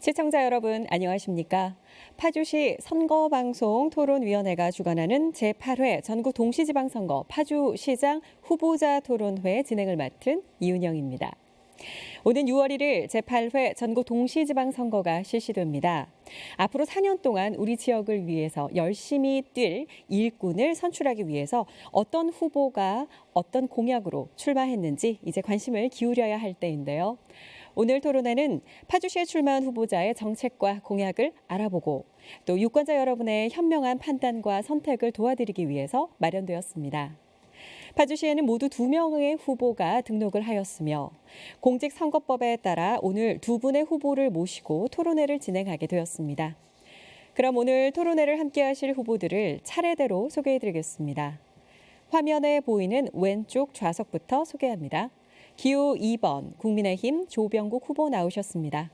시청자 여러분 안녕하십니까? 파주시 선거방송 토론위원회가 주관하는 제8회 전국 동시지방선거 파주시장 후보자 토론회 진행을 맡은 이윤영입니다. 오는 6월 1일 제8회 전국 동시지방선거가 실시됩니다. 앞으로 4년 동안 우리 지역을 위해서 열심히 뛸 일꾼을 선출하기 위해서 어떤 후보가 어떤 공약으로 출마했는지 이제 관심을 기울여야 할 때인데요. 오늘 토론회는 파주시에 출마한 후보자의 정책과 공약을 알아보고 또 유권자 여러분의 현명한 판단과 선택을 도와드리기 위해서 마련되었습니다. 파주시에는 모두 2명의 후보가 등록을 하였으며 공직선거법에 따라 오늘 2분의 후보를 모시고 토론회를 진행하게 되었습니다. 그럼 오늘 토론회를 함께하실 후보들을 차례대로 소개해드리겠습니다. 화면에 보이는 왼쪽 좌석부터 소개합니다. 기호 2번 국민의힘 조병국 후보 나오셨습니다.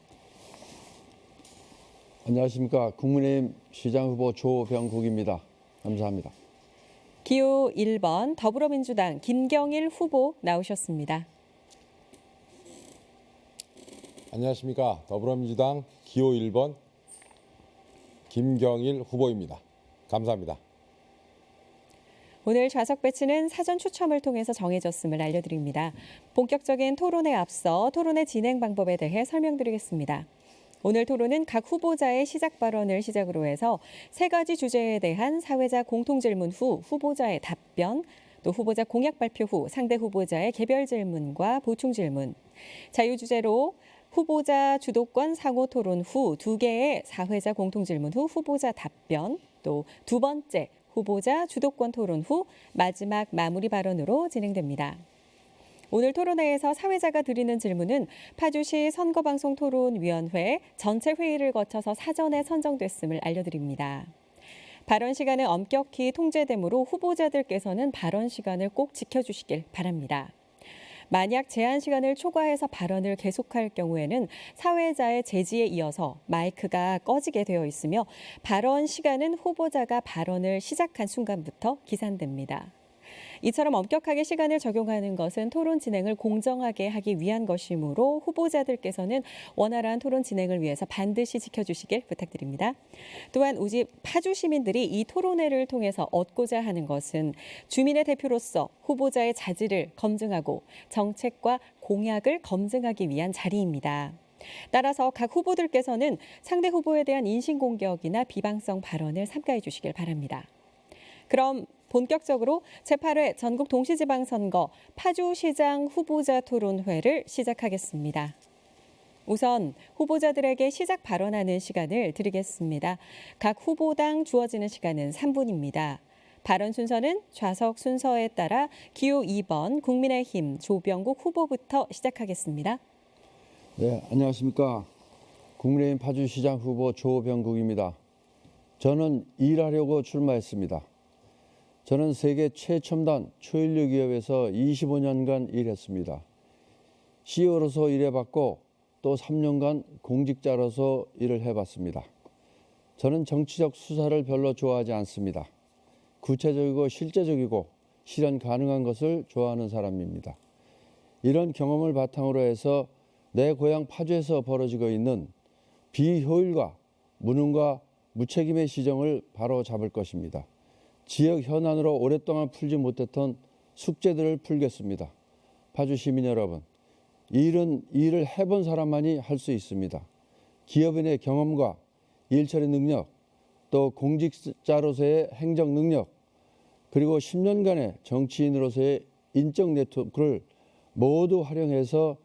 안녕하십니까. 국민의힘 시장 후보 조병국입니다. 감사합니다. 기호 1번 더불어민주당 김경일 후보 나오셨습니다. 안녕하십니까. 더불어민주당 기호 1번 김경일 후보입니다. 감사합니다. 오늘 좌석 배치는 사전 추첨을 통해서 정해졌음을 알려드립니다. 본격적인 토론에 앞서 토론의 진행 방법에 대해 설명드리겠습니다. 오늘 토론은 각 후보자의 시작 발언을 시작으로 해서 3가지 주제에 대한 사회자 공통질문 후 후보자의 답변, 또 후보자 공약 발표 후 상대 후보자의 개별 질문과 보충 질문, 자유주제로 후보자 주도권 상호 토론 후 2개의 사회자 공통질문 후 후보자 답변, 또 2번째 후보자 주도권 토론 후 마지막 마무리 발언으로 진행됩니다. 오늘 토론회에서 사회자가 드리는 질문은 파주시 선거방송토론위원회 전체 회의를 거쳐서 사전에 선정됐음을 알려드립니다. 발언 시간은 엄격히 통제되므로 후보자들께서는 발언 시간을 꼭 지켜주시길 바랍니다. 만약 제한 시간을 초과해서 발언을 계속할 경우에는 사회자의 제지에 이어서 마이크가 꺼지게 되어 있으며 발언 시간은 후보자가 발언을 시작한 순간부터 기산됩니다. 이처럼 엄격하게 시간을 적용하는 것은 토론 진행을 공정하게 하기 위한 것이므로 후보자들께서는 원활한 토론 진행을 위해서 반드시 지켜주시길 부탁드립니다. 또한 우리 파주 시민들이 이 토론회를 통해서 얻고자 하는 것은 주민의 대표로서 후보자의 자질을 검증하고 정책과 공약을 검증하기 위한 자리입니다. 따라서 각 후보들께서는 상대 후보에 대한 인신공격이나 비방성 발언을 삼가해 주시길 바랍니다. 그럼 본격적으로 제8회 전국 동시지방선거 파주시장 후보자 토론회를 시작하겠습니다. 우선 후보자들에게 시작 발언하는 시간을 드리겠습니다. 각 후보당 주어지는 시간은 3분입니다. 발언 순서는 좌석 순서에 따라 기호 2번 국민의힘 조병국 후보부터 시작하겠습니다. 네, 안녕하십니까. 국민의힘 파주시장 후보 조병국입니다. 저는 일하려고 출마했습니다. 저는 세계 최첨단 초인력 기업에서 25년간 일했습니다. CEO로서 일해봤고 또 3년간 공직자로서 일을 해봤습니다. 저는 정치적 수사를 별로 좋아하지 않습니다. 구체적이고 실제적이고 실현 가능한 것을 좋아하는 사람입니다. 이런 경험을 바탕으로 해서 내 고향 파주에서 벌어지고 있는 비효율과 무능과 무책임의 시정을 바로 잡을 것입니다. 지역 현안으로 오랫동안 풀지 못했던 숙제들을 풀겠습니다. 파주 시민 여러분, 일은 일을 해본 사람만이 할 수 있습니다. 기업인의 경험과 일처리 능력, 또 공직자로서의 행정 능력, 그리고 10년간의 정치인으로서의 인적 네트워크를 모두 활용해서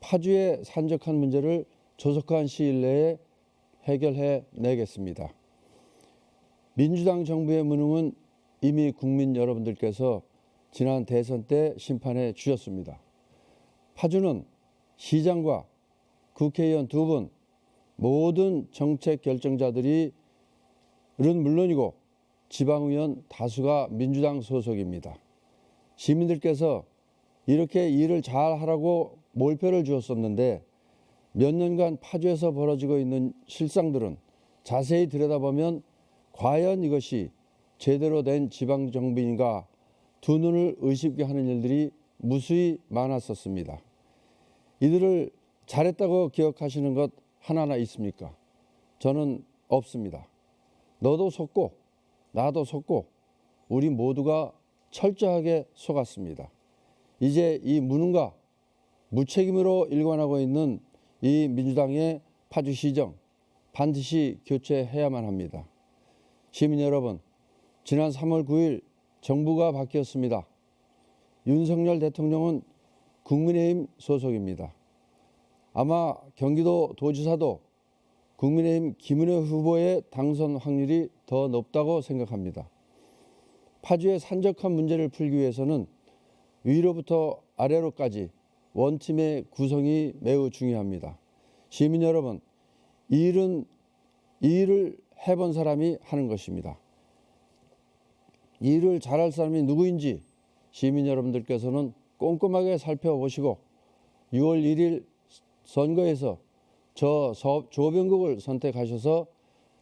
파주의 산적한 문제를 조속한 시일 내에 해결해 내겠습니다. 민주당 정부의 무능은 이미 국민 여러분들께서 지난 대선 때 심판해 주셨습니다. 파주는 시장과 국회의원 2분, 모든 정책 결정자들이 물론이고 지방의원 다수가 민주당 소속입니다. 시민들께서 이렇게 일을 잘하라고 몰표를 주었었는데 몇 년간 파주에서 벌어지고 있는 실상들은 자세히 들여다보면 과연 이것이 제대로 된 지방정부인가 두 눈을 의심케 하는 일들이 무수히 많았었습니다. 이들을 잘했다고 기억하시는 것 하나나 있습니까? 저는 없습니다. 너도 속고 나도 속고 우리 모두가 철저하게 속았습니다. 이제 이 무능과 무책임으로 일관하고 있는 이 민주당의 파주시정 반드시 교체해야만 합니다. 시민 여러분, 지난 3월 9일 정부가 바뀌었습니다. 윤석열 대통령은 국민의힘 소속입니다. 아마 경기도 도지사도 국민의힘 김은혜 후보의 당선 확률이 더 높다고 생각합니다. 파주의 산적한 문제를 풀기 위해서는 위로부터 아래로까지 원팀의 구성이 매우 중요합니다. 시민 여러분, 이 일을 해본 사람이 하는 것입니다. 이 일을 잘할 사람이 누구인지 시민 여러분들께서는 꼼꼼하게 살펴보시고 6월 1일 선거에서 저 조병국을 선택하셔서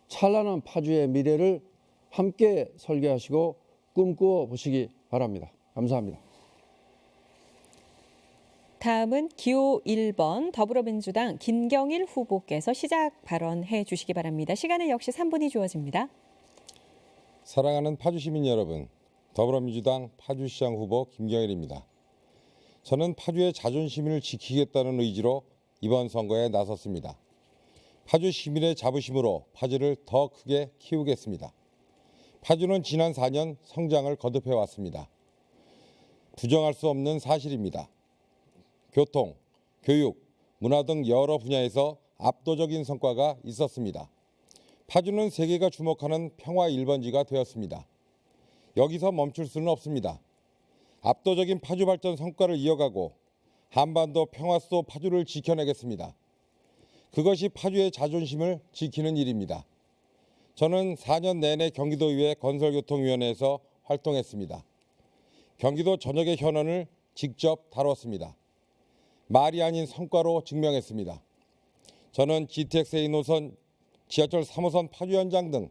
찬란한 파주의 미래를 함께 설계하시고 꿈꾸어 보시기 바랍니다. 감사합니다. 다음은 기호 1번 더불어민주당 김경일 후보께서 시작 발언해 주시기 바랍니다. 시간은 역시 3분이 주어집니다. 사랑하는 파주 시민 여러분, 더불어민주당 파주시장 후보 김경일입니다. 저는 파주의 자존심을 지키겠다는 의지로 이번 선거에 나섰습니다. 파주 시민의 자부심으로 파주를 더 크게 키우겠습니다. 파주는 지난 4년 성장을 거듭해 왔습니다. 부정할 수 없는 사실입니다. 교통, 교육, 문화 등 여러 분야에서 압도적인 성과가 있었습니다. 파주는 세계가 주목하는 평화 1번지가 되었습니다. 여기서 멈출 수는 없습니다. 압도적인 파주 발전 성과를 이어가고 한반도 평화소 파주를 지켜내겠습니다. 그것이 파주의 자존심을 지키는 일입니다. 저는 4년 내내 경기도의회 건설교통위원회에서 활동했습니다. 경기도 전역의 현안을 직접 다뤘습니다. 말이 아닌 성과로 증명했습니다. 저는 GTX-A 노선, 지하철 3호선 파주 현장 등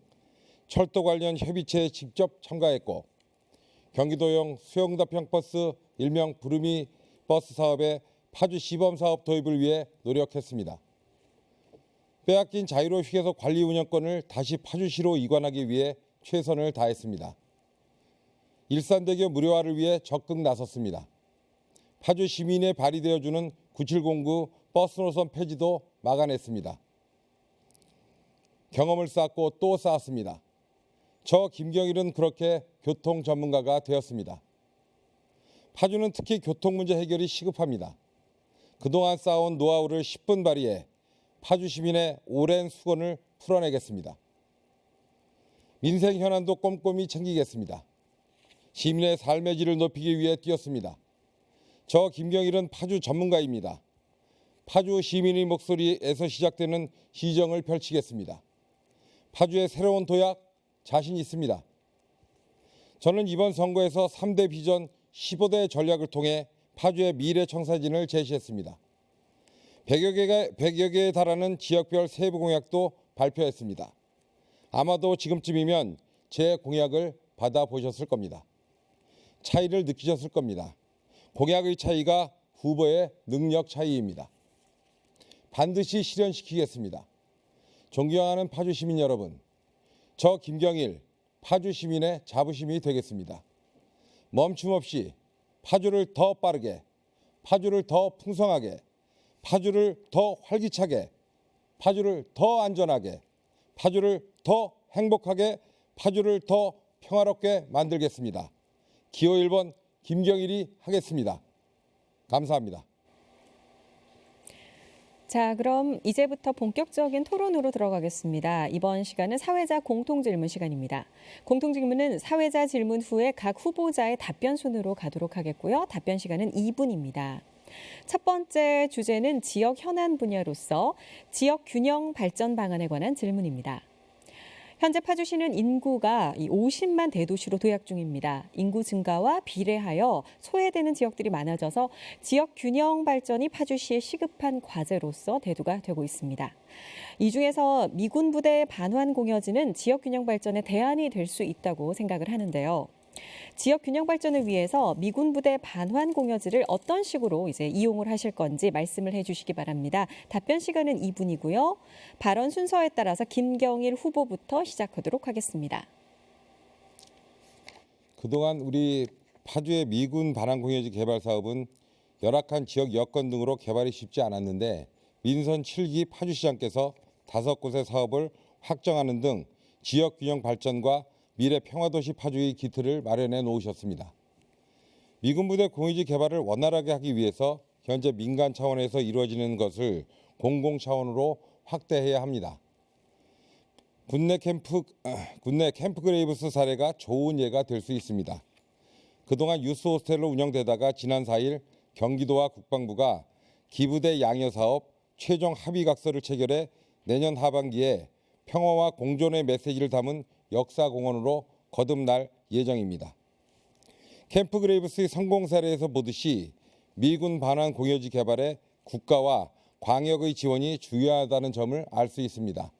철도 관련 협의체에 직접 참가했고 경기도형 수영답형 버스 일명 부르미 버스 사업의 파주 시범 사업 도입을 위해 노력했습니다. 빼앗긴 자유로 휴게소 관리 운영권을 다시 파주시로 이관하기 위해 최선을 다했습니다. 일산대교 무료화를 위해 적극 나섰습니다. 파주 시민의 발이 되어주는 9709 버스 노선 폐지도 막아냈습니다. 경험을 쌓고 또 쌓았습니다. 저 김경일은 그렇게 교통 전문가가 되었습니다. 파주는 특히 교통 문제 해결이 시급합니다. 그동안 쌓아온 노하우를 10분 발휘해 파주 시민의 오랜 수건을 풀어내겠습니다. 민생 현안도 꼼꼼히 챙기겠습니다. 시민의 삶의 질을 높이기 위해 뛰었습니다. 저 김경일은 파주 전문가입니다. 파주 시민의 목소리에서 시작되는 시정을 펼치겠습니다. 파주의 새로운 도약 자신 있습니다. 저는 이번 선거에서 3대 비전 15대 전략을 통해 파주의 미래 청사진을 제시했습니다. 100여 개에 달하는 지역별 세부 공약도 발표했습니다. 아마도 지금쯤이면 제 공약을 받아보셨을 겁니다. 차이를 느끼셨을 겁니다. 공약의 차이가 후보의 능력 차이입니다. 반드시 실현시키겠습니다. 존경하는 파주 시민 여러분, 저 김경일 파주 시민의 자부심이 되겠습니다. 멈춤 없이 파주를 더 빠르게, 파주를 더 풍성하게, 파주를 더 활기차게, 파주를 더 안전하게, 파주를 더 행복하게, 파주를 더 평화롭게 만들겠습니다. 기호 1번 김경일이 하겠습니다. 감사합니다. 자, 그럼 이제부터 본격적인 토론으로 들어가겠습니다. 이번 시간은 사회자 공통질문 시간입니다. 공통질문은 사회자 질문 후에 각 후보자의 답변 순으로 가도록 하겠고요. 답변 시간은 2분입니다. 첫 번째 주제는 지역 현안 분야로서 지역 균형 발전 방안에 관한 질문입니다. 현재 파주시는 인구가 50만 대도시로 도약 중입니다. 인구 증가와 비례하여 소외되는 지역들이 많아져서 지역 균형 발전이 파주시의 시급한 과제로서 대두가 되고 있습니다. 이 중에서 미군 부대의 반환 공여지는 지역 균형 발전의 대안이 될 수 있다고 생각을 하는데요. 지역 균형 발전을 위해서 미군 부대 반환 공여지를 어떤 식으로 이제 이용을 하실 건지 말씀을 해주시기 바랍니다. 답변 시간은 2분이고요. 발언 순서에 따라서 김경일 후보부터 시작하도록 하겠습니다. 그동안 우리 파주의 미군 반환 공여지 개발 사업은 열악한 지역 여건 등으로 개발이 쉽지 않았는데 민선 7기 파주시장께서 5곳의 사업을 확정하는 등 지역 균형 발전과 미래 평화도시 파주의 기틀을 마련해 놓으셨습니다. 미군 부대 공유지 개발을 원활하게 하기 위해서 현재 민간 차원에서 이루어지는 것을 공공 차원으로 확대해야 합니다. 군내 캠프 그레이브스 사례가 좋은 예가 될 수 있습니다. 그동안 유스 호스텔로 운영되다가 지난 4일 경기도와 국방부가 기부대 양여 사업 최종 합의각서를 체결해 내년 하반기에 평화와 공존의 메시지를 담은 역사공원으로 거듭날 예정입니다. 캠프 그레이브스의 성공 사례에서 보듯이 미군 반환 공여지 개발에 국가와 광역의 지원이 중요하다는 점을 알 수 있습니다.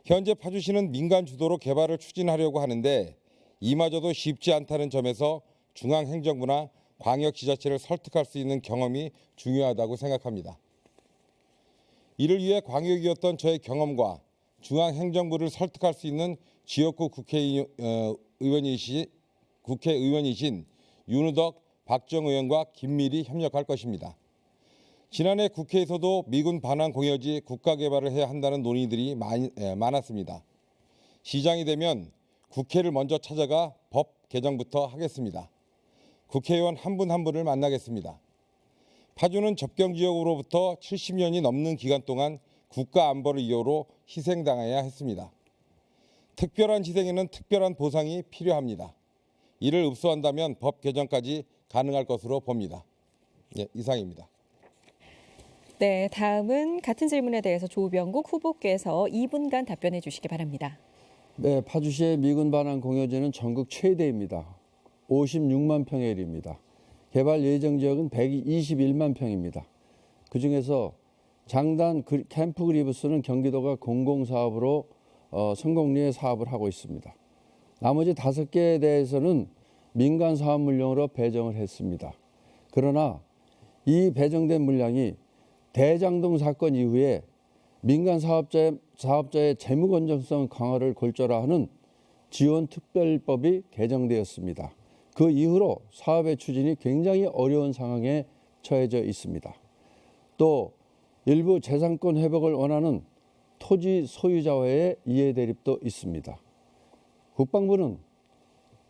현재 파주시는 민간 주도로 개발을 추진하려고 하는데 이마저도 쉽지 않다는 점에서 중앙행정부나 광역지자체를 설득할 수 있는 경험이 중요하다고 생각합니다. 이를 위해 광역이었던 저의 경험과 중앙행정부를 설득할 수 있는 지역구 국회의원이신 윤우덕, 박정 의원과 긴밀히 협력할 것입니다. 지난해 국회에서도 미군 반환 공여지 국가 개발을 해야 한다는 논의들이 많았습니다. 시장이 되면 국회를 먼저 찾아가 법 개정부터 하겠습니다. 국회의원 한 분 한 분을 만나겠습니다. 파주는 접경지역으로부터 70년이 넘는 기간 동안 국가 안보를 이유로 희생당해야 했습니다. 특별한 희생에는 특별한 보상이 필요합니다. 이를 읍소한다면 법 개정까지 가능할 것으로 봅니다. 이상입니다. 네, 다음은 같은 질문에 대해서 조병국 후보께서 2분간 답변해 주시기 바랍니다. 네, 파주시의 미군 반환 공여지는 전국 최대입니다. 56만 평의 일입니다. 개발 예정 지역은 121만 평입니다. 그중에서 장단 캠프 그리브스는 경기도가 공공사업으로 성공리에 사업을 하고 있습니다. 나머지 5개에 대해서는 민간 사업 물량으로 배정을 했습니다. 그러나 이 배정된 물량이 대장동 사건 이후에 민간 사업자의 재무 건전성 강화를 골자로 하는 지원특별법이 개정되었습니다. 그 이후로 사업의 추진이 굉장히 어려운 상황에 처해져 있습니다. 또 일부 재산권 회복을 원하는 토지 소유자와의 이해 대립도 있습니다. 국방부는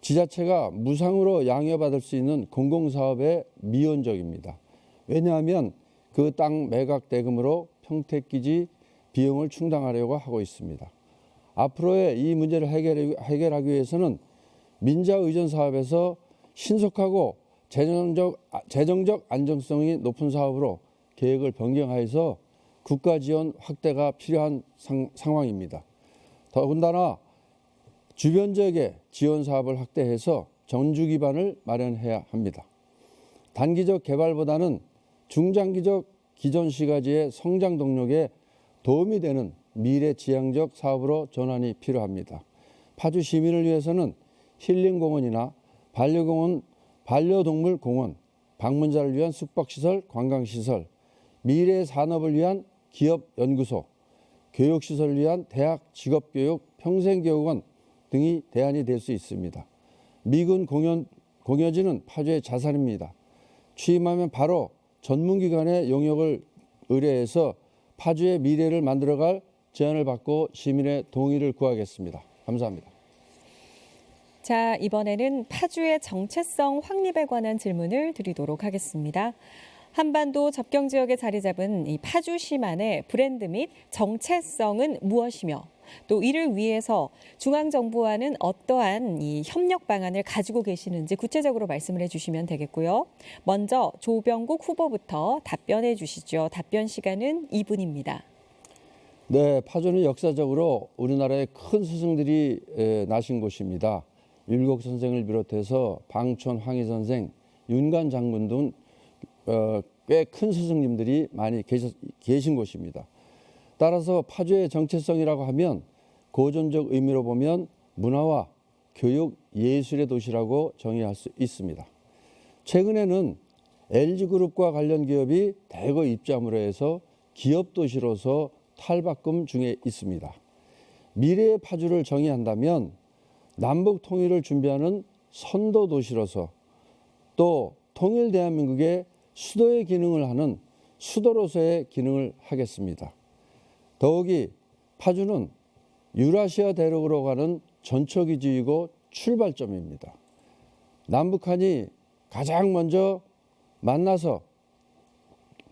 지자체가 무상으로 양여받을 수 있는 공공사업에 미온적입니다. 왜냐하면 그 땅 매각 대금으로 평택기지 비용을 충당하려고 하고 있습니다. 앞으로의 이 문제를 해결하기 위해서는 민자 의존 사업에서 신속하고 재정적 안정성이 높은 사업으로 계획을 변경하여서 국가 지원 확대가 필요한 상황입니다. 더군다나 주변 지역에 지원 사업을 확대해서 전주 기반을 마련해야 합니다. 단기적 개발보다는 중장기적 기존 시가지의 성장 동력에 도움이 되는 미래지향적 사업으로 전환이 필요합니다. 파주 시민을 위해서는 힐링공원이나 반려동물 공원, 방문자를 위한 숙박시설, 관광시설, 미래 산업을 위한 기업연구소, 교육시설을 위한 대학, 직업교육, 평생교육원 등이 대안이 될 수 있습니다. 미군 공여지는 파주의 자산입니다. 취임하면 바로 전문기관의 용역을 의뢰해서 파주의 미래를 만들어갈 제안을 받고 시민의 동의를 구하겠습니다. 감사합니다. 자, 이번에는 파주의 정체성 확립에 관한 질문을 드리도록 하겠습니다. 한반도 접경 지역에 자리 잡은 이 파주시만의 브랜드 및 정체성은 무엇이며 또 이를 위해서 중앙정부와는 어떠한 이 협력 방안을 가지고 계시는지 구체적으로 말씀을 해주시면 되겠고요. 먼저 조병국 후보부터 답변해 주시죠. 답변 시간은 2분입니다. 네, 파주는 역사적으로 우리나라의 큰 스승들이 나신 곳입니다. 율곡 선생을 비롯해서 방촌 황희 선생, 윤관 장군 등 꽤 큰 스승님들이 많이 계신 곳입니다. 따라서 파주의 정체성이라고 하면 고전적 의미로 보면 문화와 교육, 예술의 도시라고 정의할 수 있습니다. 최근에는 LG그룹과 관련 기업이 대거 입점으로 해서 기업 도시로서 탈바꿈 중에 있습니다. 미래의 파주를 정의한다면 남북 통일을 준비하는 선도 도시로서 또 통일 대한민국의 수도의 기능을 하는 수도로서의 기능을 하겠습니다. 더욱이 파주는 유라시아 대륙으로 가는 전초기지이고 출발점입니다. 남북한이 가장 먼저 만나서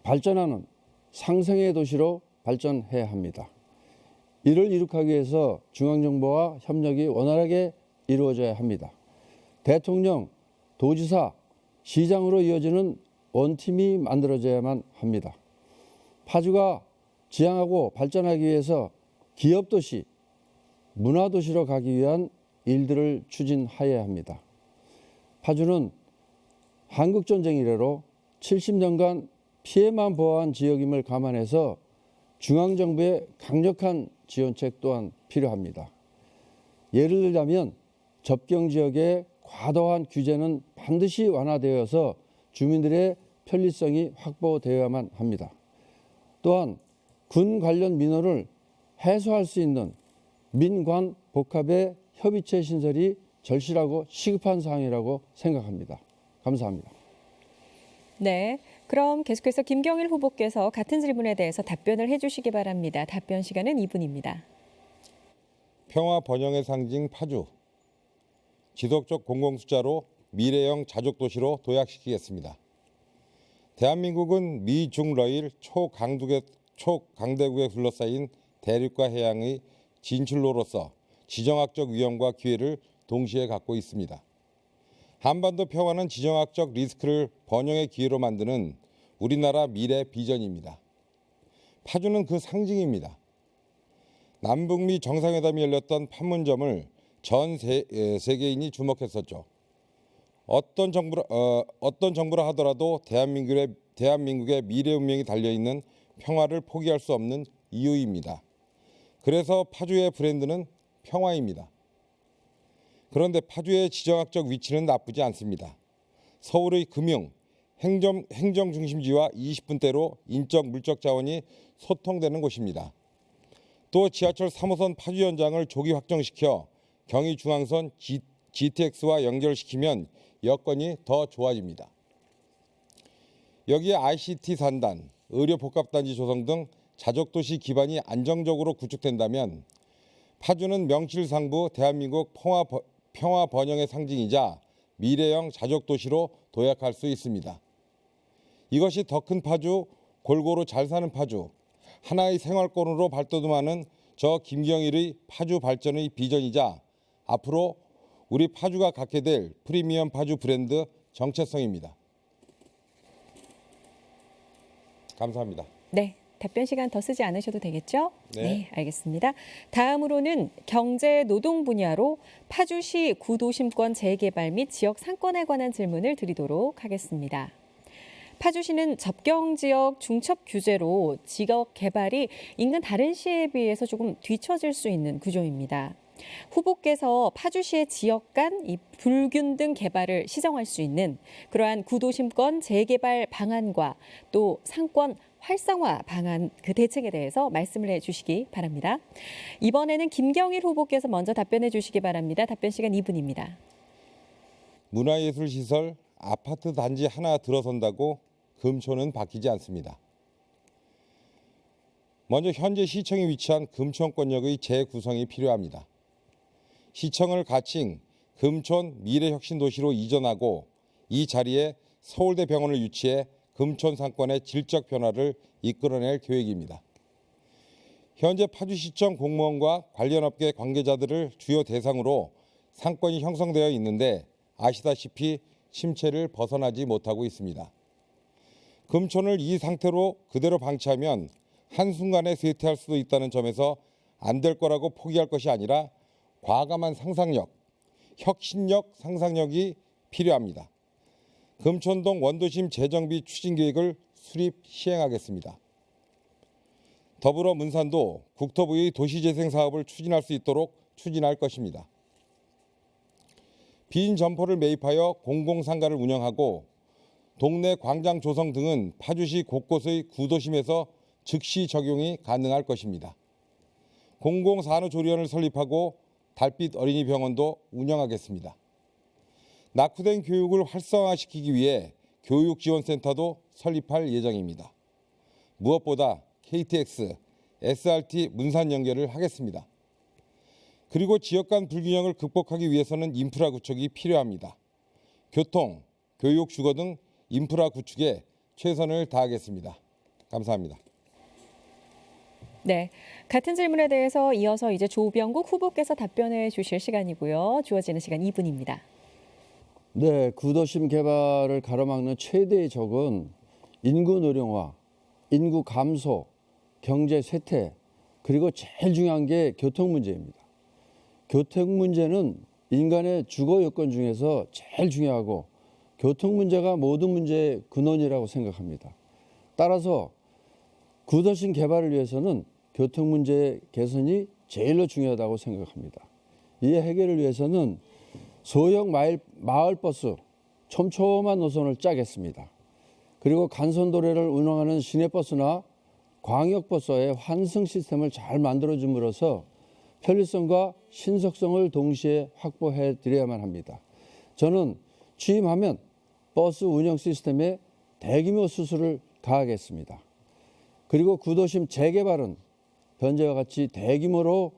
발전하는 상생의 도시로 발전해야 합니다. 이를 이룩하기 위해서 중앙정부와 협력이 원활하게 이루어져야 합니다. 대통령, 도지사, 시장으로 이어지는 원팀이 만들어져야만 합니다. 파주가 지향하고 발전하기 위해서 기업도시, 문화도시로 가기 위한 일들을 추진하여야 합니다. 파주는 한국전쟁 이래로 70년간 피해만 보아한 지역임을 감안해서 중앙정부의 강력한 지원책 또한 필요합니다. 예를 들자면 접경지역의 과도한 규제는 반드시 완화되어서 주민들의 편리성이 확보되어야만 합니다. 또한 군 관련 민원을 해소할 수 있는 민관 복합의 협의체 신설이 절실하고 시급한 사항이라고 생각합니다. 감사합니다. 네, 그럼 계속해서 김경일 후보께서 같은 질문에 대해서 답변을 해주시기 바랍니다. 답변 시간은 2분입니다. 평화 번영의 상징 파주. 지속적 공공투자로 미래형 자족도시로 도약시키겠습니다. 대한민국은 미중러일 초강대국에 둘러싸인 대륙과 해양의 진출로로서 지정학적 위험과 기회를 동시에 갖고 있습니다. 한반도 평화는 지정학적 리스크를 번영의 기회로 만드는 우리나라 미래 비전입니다. 파주는 그 상징입니다. 남북미 정상회담이 열렸던 판문점을 전 세계인이 주목했었죠. 어떤 정부라 하더라도 대한민국의 미래 운명이 달려있는 평화를 포기할 수 없는 이유입니다. 그래서 파주의 브랜드는 평화입니다. 그런데 파주의 지정학적 위치는 나쁘지 않습니다. 서울의 금융, 행정 중심지와 20분대로 인적 물적 자원이 소통되는 곳입니다. 또 지하철 3호선 파주 연장을 조기 확정시켜 경의중앙선 GTX와 연결시키면 여건이 더 좋아집니다. 여기에 ICT 산단, 의료복합단지 조성 등 자족도시 기반이 안정적으로 구축된다면 파주는 명실상부 대한민국 평화 번영의 상징이자 미래형 자족도시로 도약할 수 있습니다. 이것이 더 큰 파주, 골고루 잘 사는 파주, 하나의 생활권으로 발돋움하는 저 김경일의 파주 발전의 비전이자 앞으로 우리 파주가 갖게 될 프리미엄 파주 브랜드 정체성입니다. 감사합니다. 네, 답변 시간 더 쓰지 않으셔도 되겠죠? 네. 알겠습니다. 다음으로는 경제 노동 분야로 파주시 구도심권 재개발 및 지역 상권에 관한 질문을 드리도록 하겠습니다. 파주시는 접경지역 중첩 규제로 지역 개발이 인근 다른 시에 비해서 조금 뒤처질 수 있는 구조입니다. 후보께서 파주시의 지역 간 이 불균등 개발을 시정할 수 있는 그러한 구도심권 재개발 방안과 또 상권 활성화 방안 그 대책에 대해서 말씀을 해주시기 바랍니다. 이번에는 김경일 후보께서 먼저 답변해 주시기 바랍니다. 답변 시간 2분입니다. 문화예술시설, 아파트 단지 하나 들어선다고 금초는 바뀌지 않습니다. 먼저 현재 시청에 위치한 금촌권역의 재구성이 필요합니다. 시청을 가칭 금촌 미래혁신도시로 이전하고 이 자리에 서울대병원을 유치해 금촌 상권의 질적 변화를 이끌어낼 계획입니다. 현재 파주시청 공무원과 관련 업계 관계자들을 주요 대상으로 상권이 형성되어 있는데 아시다시피 침체를 벗어나지 못하고 있습니다. 금촌을 이 상태로 그대로 방치하면 한순간에 쇠퇴할 수도 있다는 점에서 안 될 거라고 포기할 것이 아니라 과감한 상상력, 혁신력, 상상력이 필요합니다. 금촌동 원도심 재정비 추진 계획을 수립 시행하겠습니다. 더불어 문산도 국토부의 도시재생 사업을 추진할 수 있도록 추진할 것입니다. 빈 점포를 매입하여 공공상가를 운영하고 동네 광장 조성 등은 파주시 곳곳의 구도심에서 즉시 적용이 가능할 것입니다. 공공산후조리원을 설립하고 달빛 어린이병원도 운영하겠습니다. 낙후된 교육을 활성화시키기 위해 교육지원센터도 설립할 예정입니다. 무엇보다 KTX, SRT 문산 연결을 하겠습니다. 그리고 지역 간 불균형을 극복하기 위해서는 인프라 구축이 필요합니다. 교통, 교육, 주거 등 인프라 구축에 최선을 다하겠습니다. 감사합니다. 네, 같은 질문에 대해서 이어서 이제 조병국 후보께서 답변해 주실 시간이고요. 주어지는 시간 2분입니다. 네, 구도심 개발을 가로막는 최대의 적은 인구 노령화, 인구 감소, 경제 쇠퇴, 그리고 제일 중요한 게 교통 문제입니다. 교통 문제는 인간의 주거 여건 중에서 제일 중요하고 교통 문제가 모든 문제의 근원이라고 생각합니다. 따라서 구도심 개발을 위해서는 교통 문제 개선이 제일로 중요하다고 생각합니다. 이 해결을 위해서는 소형 마을버스 촘촘한 노선을 짜겠습니다. 그리고 간선도로를 운영하는 시내버스나 광역버스의 환승 시스템을 잘 만들어줌으로써 편리성과 신속성을 동시에 확보해 드려야만 합니다. 저는 취임하면 버스 운영 시스템에 대규모 수술을 가하겠습니다. 그리고 구도심 재개발은 현재와 같이 대규모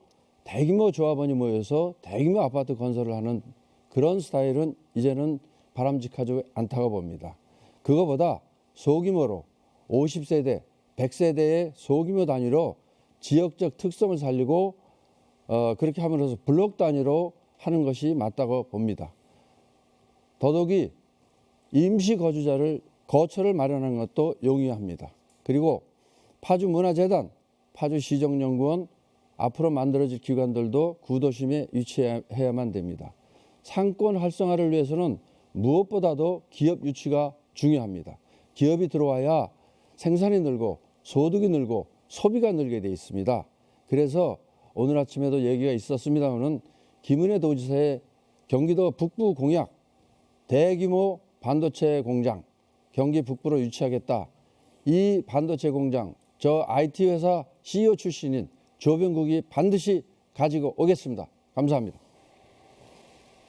조합원이 모여서 대규모 아파트 건설을 하는 그런 스타일은 이제는 바람직하지 않다고 봅니다. 그거보다 소규모로 50세대, 100세대의 소규모 단위로 지역적 특성을 살리고 그렇게 함으로써 블록 단위로 하는 것이 맞다고 봅니다. 더더욱이 임시 거처를 마련하는 것도 용이합니다. 그리고 파주문화재단, 파주시정연구원, 앞으로 만들어질 기관들도 구도심에 위치해야만 됩니다. 상권 활성화를 위해서는 무엇보다도 기업 유치가 중요합니다. 기업이 들어와야 생산이 늘고 소득이 늘고 소비가 늘게 돼 있습니다. 그래서 오늘 아침에도 얘기가 있었습니다마는 김은혜 도지사의 경기도 북부 공약 대규모 반도체 공장 경기 북부로 유치하겠다. 이 반도체 공장 저 IT 회사 CEO 출신인 조병국이 반드시 가지고 오겠습니다. 감사합니다.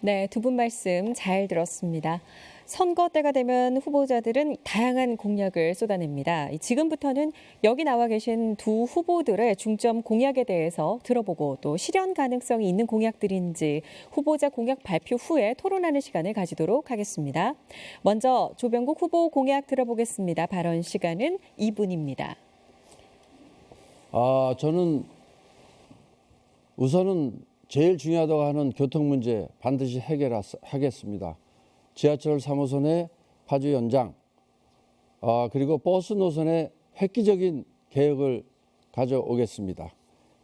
네, 두 분 말씀 잘 들었습니다. 선거 때가 되면 후보자들은 다양한 공약을 쏟아냅니다. 지금부터는 여기 나와 계신 두 후보들의 중점 공약에 대해서 들어보고 또 실현 가능성이 있는 공약들인지 후보자 공약 발표 후에 토론하는 시간을 가지도록 하겠습니다. 먼저 조병국 후보 공약 들어보겠습니다. 발언 시간은 2분입니다. 저는 우선은 제일 중요하다고 하는 교통 문제 반드시 해결하겠습니다. 지하철 3호선의 파주 연장, 그리고 버스 노선의 획기적인 개혁을 가져오겠습니다.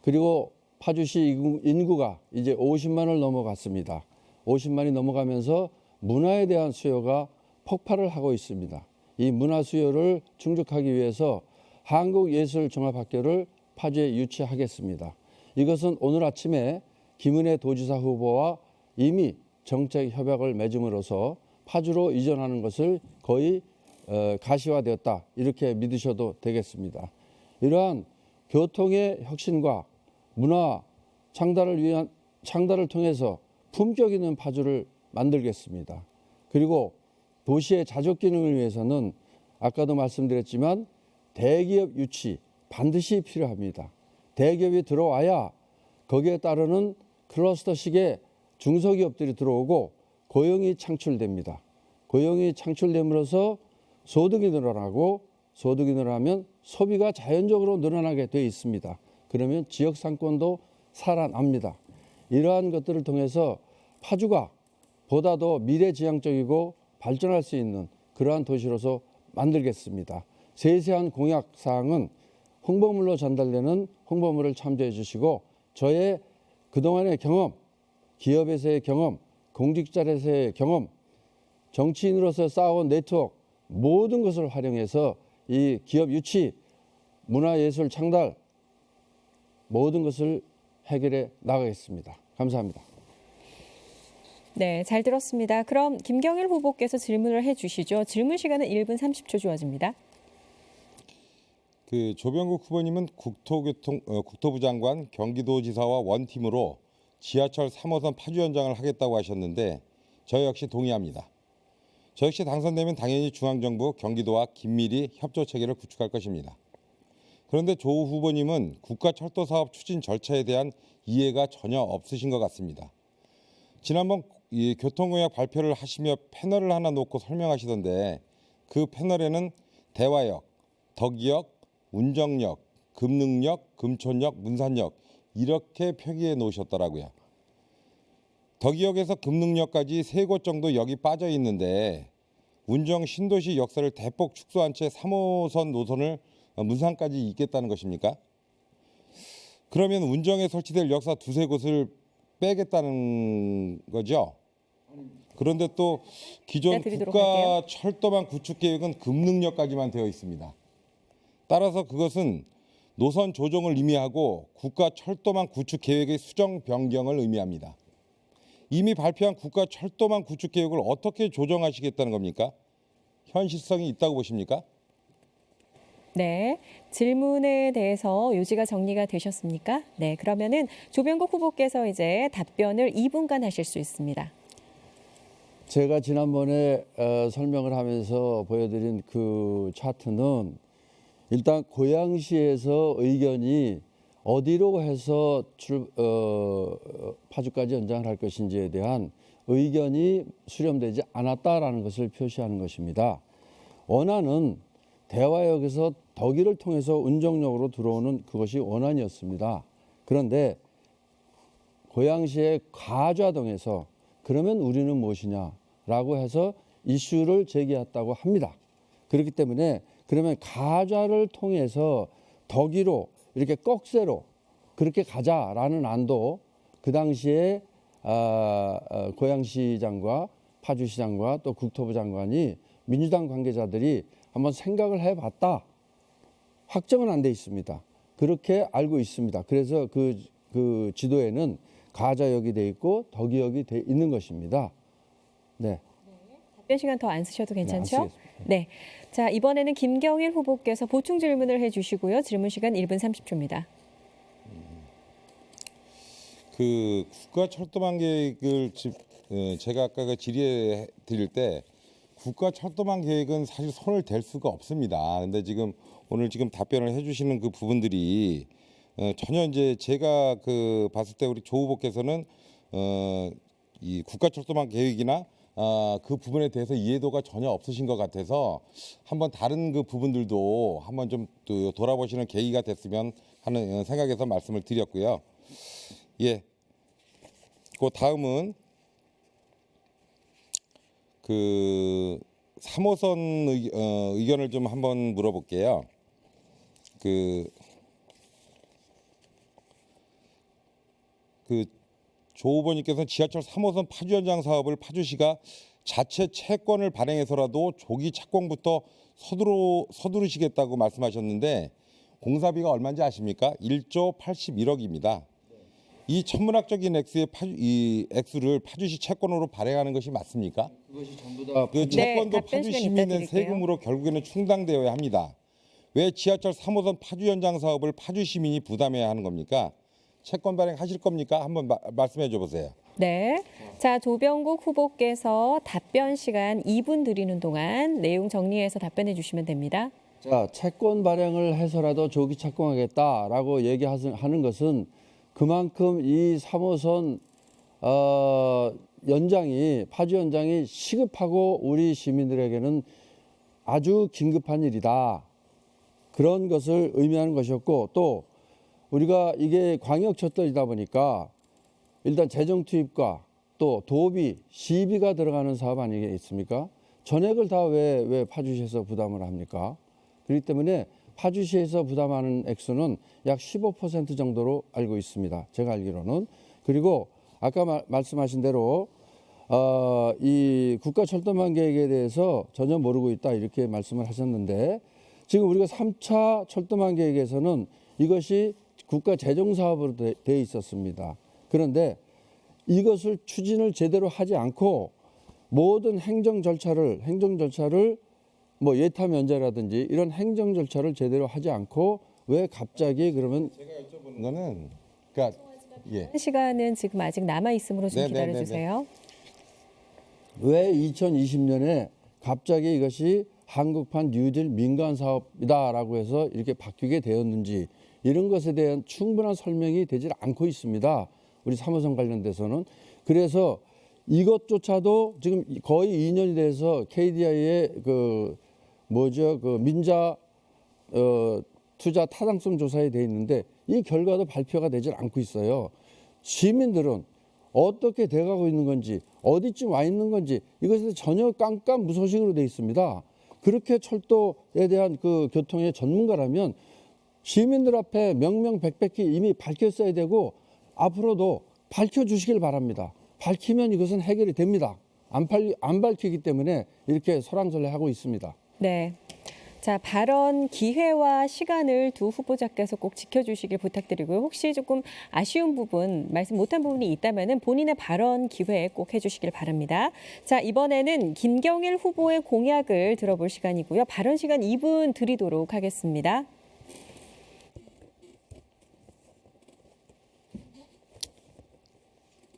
그리고 파주시 인구가 이제 50만을 넘어갔습니다. 50만이 넘어가면서 문화에 대한 수요가 폭발을 하고 있습니다. 이 문화 수요를 충족하기 위해서 한국예술종합학교를 파주에 유치하겠습니다. 이것은 오늘 아침에 김은혜 도지사 후보와 이미 정책 협약을 맺음으로써 파주로 이전하는 것을 거의 가시화되었다. 이렇게 믿으셔도 되겠습니다. 이러한 교통의 혁신과 문화 창달을 통해서 품격 있는 파주를 만들겠습니다. 그리고 도시의 자족 기능을 위해서는 아까도 말씀드렸지만 대기업 유치 반드시 필요합니다. 대기업이 들어와야 거기에 따르는 클러스터식의 중소기업들이 들어오고 고용이 창출됩니다. 고용이 창출됨으로써 소득이 늘어나고 소득이 늘어나면 소비가 자연적으로 늘어나게 되어 있습니다. 그러면 지역 상권도 살아납니다. 이러한 것들을 통해서 파주가 보다 더 미래지향적이고 발전할 수 있는 그러한 도시로서 만들겠습니다. 세세한 공약 사항은 홍보물로 전달되는 홍보물을 참조해 주시고 저의 그동안의 경험, 기업에서의 경험, 공직자로서의 경험, 정치인으로서 쌓아온 네트워크 모든 것을 활용해서 이 기업 유치, 문화예술 창달 모든 것을 해결해 나가겠습니다. 감사합니다. 네, 잘 들었습니다. 그럼 김경일 후보께서 질문을 해주시죠. 질문 시간은 1분 30초 주어집니다. 그 조병국 후보님은 국토부 장관, 경기도지사와 원팀으로 지하철 3호선 파주 현장을 하겠다고 하셨는데 저 역시 동의합니다. 저 역시 당선되면 당연히 중앙정부, 경기도와 긴밀히 협조 체계를 구축할 것입니다. 그런데 조 후보님은 국가철도사업 추진 절차에 대한 이해가 전혀 없으신 것 같습니다. 지난번 이 교통공약 발표를 하시며 패널을 하나 놓고 설명하시던데 그 패널에는 대화역, 덕역, 운정역, 금능역, 금촌역, 문산역 이렇게 표기해 놓으셨더라고요. 덕역에서 금능역까지 3곳 정도 역이 빠져 있는데 운정 신도시 역사를 대폭 축소한 채 3호선 노선을 문산까지 잇겠다는 것입니까? 그러면 운정에 설치될 역사 2-3곳을 빼겠다는 거죠. 그런데 또 기존 드리도록 국가 할게요. 철도망 구축 계획은 금능역까지만 되어 있습니다. 따라서 그것은 노선 조정을 의미하고 국가 철도망 구축 계획의 수정 변경을 의미합니다. 이미 발표한 국가 철도망 구축 계획을 어떻게 조정하시겠다는 겁니까? 현실성이 있다고 보십니까? 네, 질문에 대해서 요지가 정리가 되셨습니까? 네, 그러면은 조병국 후보께서 이제 답변을 2분간 하실 수 있습니다. 제가 지난번에 설명을 하면서 보여드린 그 차트는 일단 고양시에서 의견이 어디로 해서 파주까지 연장을 할 것인지에 대한 의견이 수렴되지 않았다라는 것을 표시하는 것입니다. 원안은 대화역에서 덕이를 통해서 운정역으로 들어오는 그것이 원안이었습니다. 그런데 고양시의 가좌동에서 그러면 우리는 무엇이냐라고 해서 이슈를 제기했다고 합니다. 그렇기 때문에 그러면 가좌를 통해서 덕이로 이렇게 꺽쇠로 그렇게 가자라는 안도 그 당시에 고양시장과 파주시장과 또 국토부 장관이 민주당 관계자들이 한번 생각을 해봤다. 확정은 안 돼 있습니다. 그렇게 알고 있습니다. 그래서 그 지도에는 가좌역이 돼 있고 덕이역이 돼 있는 것입니다. 네. 답변 시간 더 안 쓰셔도 네, 안 괜찮죠? 쓰겠습니다. 네. 자, 이번에는 김경일 후보께서 보충 질문을 해주시고요. 질문 시간 1분 30초입니다. 그 국가 철도망 계획을 제가 아까 그 질의해 드릴 때 국가 철도망 계획은 사실 손을 댈 수가 없습니다. 근데 지금 오늘 답변을 해주시는 그 부분들이 전혀 이제 제가 그 봤을 때 우리 조 후보께서는 이 국가 철도망 계획이나 그 부분에 대해서 이해도가 전혀 없으신 것 같아서 한번 다른 그 부분들도 한번 좀 돌아보시는 계기가 됐으면 하는 생각에서 말씀을 드렸고요. 예. 그 다음은 그 3호선 의견을 좀 한번 물어볼게요. 조 후보님께서 지하철 3호선 파주 현장 사업을 파주시가 자체 채권을 발행해서라도 조기 착공부터 서두르시겠다고 말씀하셨는데 공사비가 얼마인지 아십니까? 1조 81억입니다. 이 천문학적인 이 액수를 파주시 채권으로 발행하는 것이 맞습니까? 그것이 전부 다 그 채권도 답변 파주 시간 이따 시민의 드릴게요. 세금으로 결국에는 충당되어야 합니다. 왜 지하철 3호선 파주 현장 사업을 파주 시민이 부담해야 하는 겁니까? 채권 발행하실 겁니까? 한번 말씀해 줘 보세요. 네. 자, 조병국 후보께서 답변 시간 2분 드리는 동안 내용 정리해서 답변해 주시면 됩니다. 자, 채권 발행을 해서라도 조기 착공하겠다라고 얘기하는 것은 그만큼 이 3호선 연장이 파주 연장이 시급하고 우리 시민들에게는 아주 긴급한 일이다. 그런 것을 의미하는 것이었고 또 우리가 이게 광역철도이다 보니까 일단 재정 투입과 또 도비, 시비가 들어가는 사업 아니겠습니까? 전액을 다 왜 파주시에서 부담을 합니까? 그렇기 때문에 파주시에서 부담하는 액수는 약 15% 정도로 알고 있습니다. 제가 알기로는. 그리고 아까 말씀하신 대로 이 국가철도망 계획에 대해서 전혀 모르고 있다 이렇게 말씀을 하셨는데 지금 우리가 3차 철도망 계획에서는 이것이 국가 재정 사업으로 돼 있었습니다. 그런데 이것을 추진을 제대로 하지 않고 모든 행정 절차를 뭐 예타 면제라든지 이런 행정 절차를 제대로 하지 않고 왜 갑자기 그러면 제가 여쭤보는 거는 그러니까 예. 시간은 지금 아직 남아 있으므로 좀 네네네네. 기다려 주세요. 왜 2020년에 갑자기 이것이 한국판 뉴딜 민간 사업이다라고 해서 이렇게 바뀌게 되었는지 이런 것에 대한 충분한 설명이 되질 않고 있습니다. 우리 3호선 관련돼서는. 그래서 이것조차도 지금 거의 2년이 돼서 KDI의 그 민자 투자 타당성 조사에 돼 있는데 이 결과도 발표가 되질 않고 있어요. 시민들은 어떻게 돼가고 있는 건지 어디쯤 와 있는 건지 이것에 전혀 깜깜무소식으로 돼 있습니다. 그렇게 철도에 대한 그 교통의 전문가라면 시민들 앞에 명명백백히 이미 밝혔어야 되고 앞으로도 밝혀주시길 바랍니다. 밝히면 이것은 해결이 됩니다. 안 밝히기 때문에 이렇게 설왕설래하고 있습니다. 네. 자, 발언 기회와 시간을 두 후보자께서 꼭 지켜주시길 부탁드리고요. 혹시 조금 아쉬운 부분, 말씀 못한 부분이 있다면 본인의 발언 기회에 꼭 해주시길 바랍니다. 자, 이번에는 김경일 후보의 공약을 들어볼 시간이고요. 발언 시간 2분 드리도록 하겠습니다.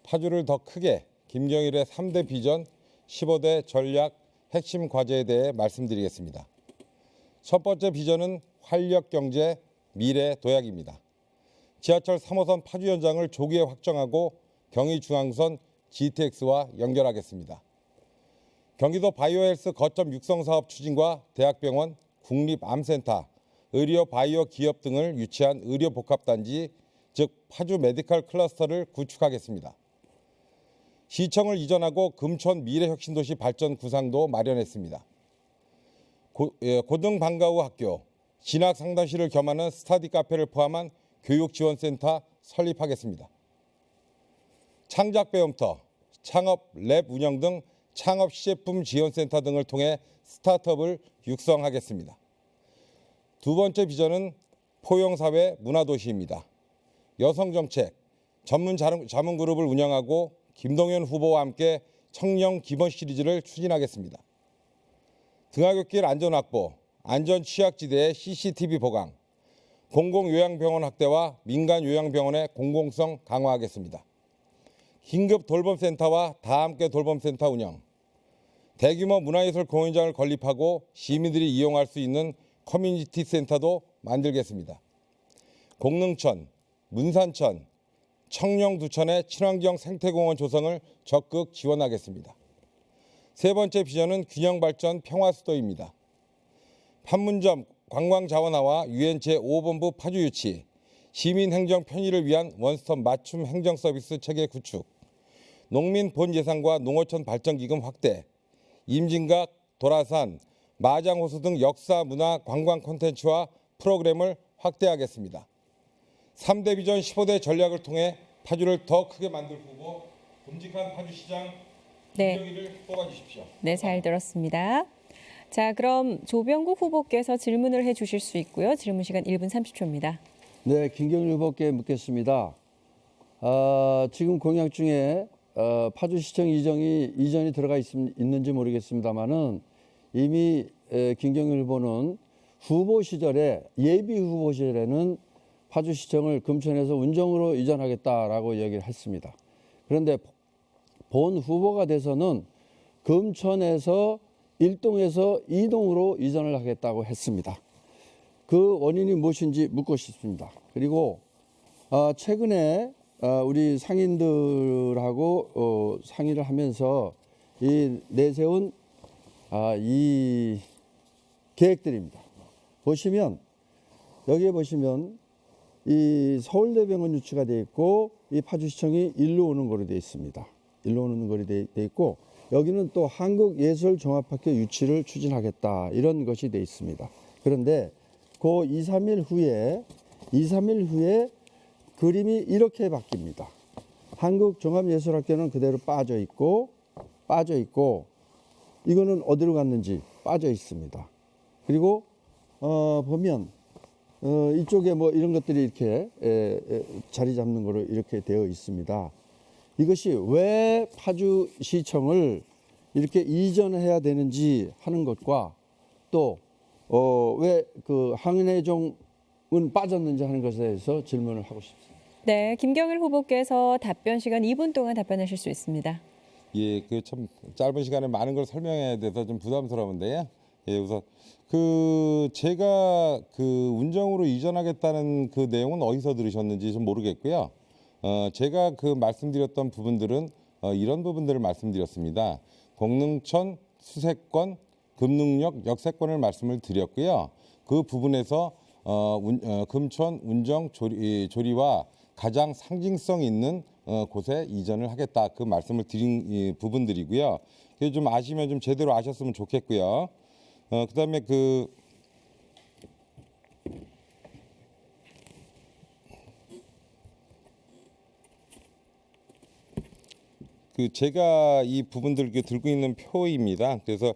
파주를 더 크게 김경일의 3대 비전 15대 전략 핵심 과제에 대해 말씀드리겠습니다. 첫 번째 비전은 활력 경제 미래 도약입니다. 지하철 3호선 파주 연장을 조기에 확정하고 경의중앙선 GTX와 연결하겠습니다. 경기도 바이오헬스 거점 육성 사업 추진과 대학병원, 국립암센터, 의료 바이오 기업 등을 유치한 의료복합단지, 즉 파주 메디컬 클러스터를 구축하겠습니다. 시청을 이전하고 금천 미래혁신도시 발전 구상도 마련했습니다. 고등 방과 후 학교, 진학 상담실을 겸하는 스터디 카페를 포함한 교육지원센터 설립하겠습니다. 창작배움터, 창업 랩 운영 등 창업 시제품 지원센터 등을 통해 스타트업을 육성하겠습니다. 두 번째 비전은 포용사회 문화도시입니다. 여성정책, 전문 자문그룹을 운영하고 김동연 후보와 함께 청년 기본 시리즈를 추진하겠습니다. 등하굣길 안전 확보, 안전 취약지대의 CCTV 보강, 공공요양병원 확대와 민간 요양병원의 공공성 강화하겠습니다. 긴급 돌봄센터와 다함께 돌봄센터 운영, 대규모 문화예술 공연장을 건립하고 시민들이 이용할 수 있는 커뮤니티 센터도 만들겠습니다. 공릉천, 문산천, 청령두천의 친환경 생태공원 조성을 적극 지원하겠습니다. 세 번째 비전은 균형발전 평화수도입니다. 판문점 관광자원화와 유엔 제5본부 파주 유치, 시민행정 편의를 위한 원스톱 맞춤 행정서비스 체계 구축, 농민 본예산과 농어촌 발전기금 확대, 임진각, 도라산, 마장호수 등 역사, 문화, 관광 콘텐츠와 프로그램을 확대하겠습니다. 3대 비전 15대 전략을 통해 파주를 더 크게 만들 후보 듬직한 파주시장 김경일을 뽑아주십시오. 네, 잘 들었습니다. 자, 그럼 조병국 후보께서 질문을 해주실 수 있고요. 질문 시간 1분 30초입니다. 네, 김경일 후보께 묻겠습니다. 지금 공약 중에 파주시청 이전이 들어가 있는지 모르겠습니다만은 이미 김경일 후보는 후보 시절에 예비 후보 시절에는 파주시청을 금천에서 운정으로 이전하겠다라고 얘기를 했습니다. 그런데 본 후보가 돼서는 금천에서 1동에서 2동으로 이전을 하겠다고 했습니다. 그 원인이 무엇인지 묻고 싶습니다. 그리고 최근에 우리 상인들하고 상의를 하면서 내세운 이 계획들입니다. 여기에 보시면 이 서울대병원 유치가 되어 있고 이 파주시청이 일로 오는 거로 되어 있습니다. 일로 오는 거로 되어 있고 여기는 또 한국예술종합학교 유치를 추진하겠다 이런 것이 되어 있습니다. 그런데 그 2, 3일 후에 그림이 이렇게 바뀝니다. 한국종합예술학교는 그대로 빠져 있고 이거는 어디로 갔는지 빠져 있습니다. 그리고 보면 이쪽에 뭐 이런 것들이 이렇게 자리 잡는 거로 이렇게 되어 있습니다. 이것이 왜 파주시청을 이렇게 이전해야 되는지 하는 것과 또 왜 그 황인혜종은 빠졌는지 하는 것에 대해서 질문을 하고 싶습니다. 네, 김경일 후보께서 답변 시간 2분 동안 답변하실 수 있습니다. 예, 그 참 짧은 시간에 많은 걸 설명해야 돼서 좀 부담스러운데요. 예, 우선 제가 운정으로 이전하겠다는 그 내용은 어디서 들으셨는지 좀 모르겠고요. 제가 말씀드렸던 부분들은 이런 부분들을 말씀드렸습니다. 공릉천, 수세권, 금능력, 역세권을 말씀을 드렸고요. 그 부분에서 금천, 운정, 조리와 가장 상징성 있는 곳에 이전을 하겠다 그 말씀을 드린 이 부분들이고요. 그래서 좀 아시면 좀 제대로 아셨으면 좋겠고요. 그다음에 제가 이 부분들 들고 있는 표입니다. 그래서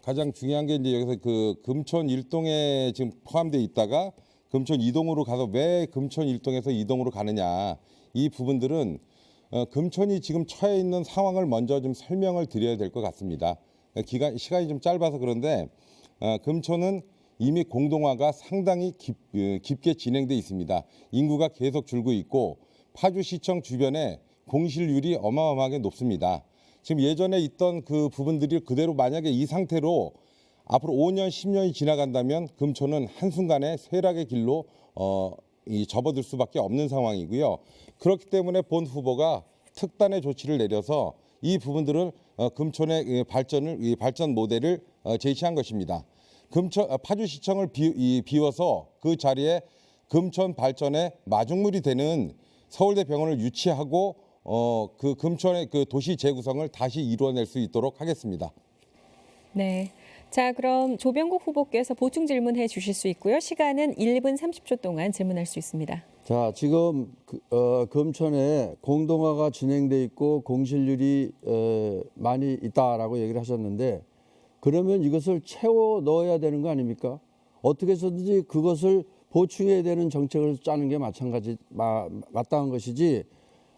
가장 중요한 게 이제 여기서 금천 일동에 지금 포함되어 있다가 금천 이동으로 가서 왜 금천 일동에서 이동으로 가느냐 이 부분들은 금천이 지금 처해 있는 상황을 먼저 좀 설명을 드려야 될 것 같습니다. 시간이 좀 짧아서 그런데 금천은 이미 공동화가 상당히 깊게 진행돼 있습니다. 인구가 계속 줄고 있고 파주시청 주변에 공실률이 어마어마하게 높습니다. 지금 예전에 있던 그 부분들이 그대로 만약에 이 상태로 앞으로 5년, 10년이 지나간다면 금천은 한순간에 쇠락의 길로 접어들 수밖에 없는 상황이고요. 그렇기 때문에 본 후보가 특단의 조치를 내려서 이 부분들은 금천의 발전 모델을 제시한 것입니다. 파주시청을 비워서 그 자리에 금천 발전의 마중물이 되는 서울대병원을 유치하고 금천의 도시 재구성을 다시 이루어낼 수 있도록 하겠습니다. 네. 자, 그럼 조병국 후보께서 보충 질문해 주실 수 있고요. 시간은 1분 30초 동안 질문할 수 있습니다. 자, 지금 금천에 공동화가 진행돼 있고 공실률이 많이 있다라고 얘기를 하셨는데 그러면 이것을 채워 넣어야 되는 거 아닙니까? 어떻게 해서든지 그것을 보충해야 되는 정책을 짜는 게 마땅한 것이지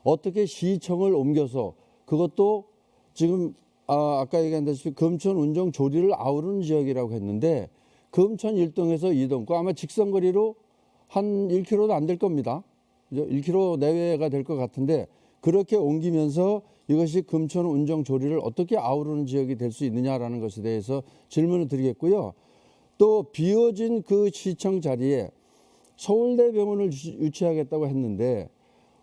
어떻게 시청을 옮겨서 그것도 지금 아까 얘기한 금천 운정 조리를 아우르는 지역이라고 했는데 금천 1동에서 2동 아마 직선거리로 한 1km도 안 될 겁니다. 1km 내외가 될 것 같은데 그렇게 옮기면서 이것이 금천 운정 조리를 어떻게 아우르는 지역이 될 수 있느냐라는 것에 대해서 질문을 드리겠고요. 또 비워진 그 시청 자리에 서울대병원을 유치하겠다고 했는데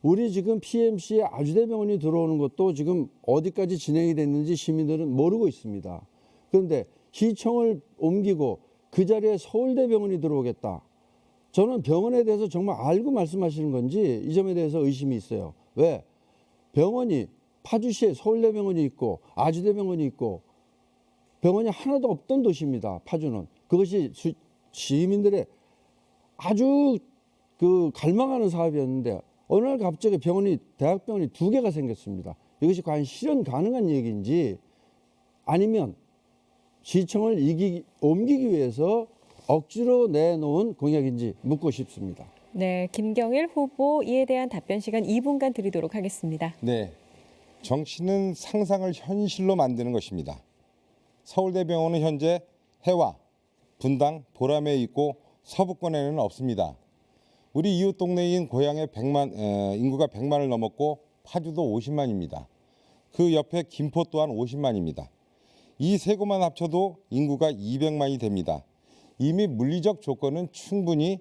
우리 지금 PMC에 아주대병원이 들어오는 것도 지금 어디까지 진행이 됐는지 시민들은 모르고 있습니다. 그런데 시청을 옮기고 그 자리에 서울대병원이 들어오겠다. 저는 병원에 대해서 정말 알고 말씀하시는 건지 이 점에 대해서 의심이 있어요. 왜? 병원이 파주시에 서울대병원이 있고 아주대병원이 있고 병원이 하나도 없던 도시입니다. 파주는. 그것이 시민들의 아주 갈망하는 사업이었는데 어느 날 갑자기 대학병원이 2개가 생겼습니다. 이것이 과연 실현 가능한 얘기인지 아니면 시청을 옮기기 위해서 억지로 내놓은 공약인지 묻고 싶습니다. 네, 김경일 후보 이에 대한 답변 시간 2분간 드리도록 하겠습니다. 네, 정치는 상상을 현실로 만드는 것입니다. 서울대병원은 현재 해와, 분당, 보람에 있고 서부권에는 없습니다. 우리 이웃 동네인 고향의 인구가 100만을 넘었고 파주도 50만입니다. 그 옆에 김포 또한 50만입니다. 이 세 곳만 합쳐도 인구가 200만이 됩니다. 이미 물리적 조건은 충분히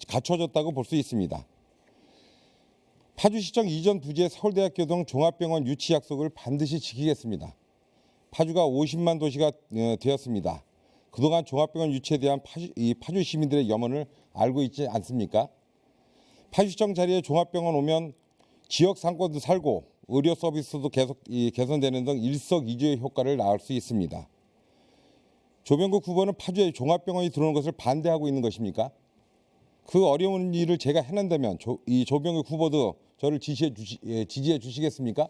갖춰졌다고 볼 수 있습니다. 파주시청 이전 부지의 서울대학교 등 종합병원 유치 약속을 반드시 지키겠습니다. 파주가 50만 도시가 되었습니다. 그동안 종합병원 유치에 대한 파주 시민들의 염원을 알고 있지 않습니까? 파주시청 자리에 종합병원 오면 지역 상권도 살고 의료 서비스도 계속 개선되는 등 일석이조의 효과를 낳을 수 있습니다. 조병국 후보는 파주에 종합병원이 들어오는 것을 반대하고 있는 것입니까? 그 어려운 일을 제가 해낸다면 이 조병국 후보도 저를 지지해 주시겠습니까?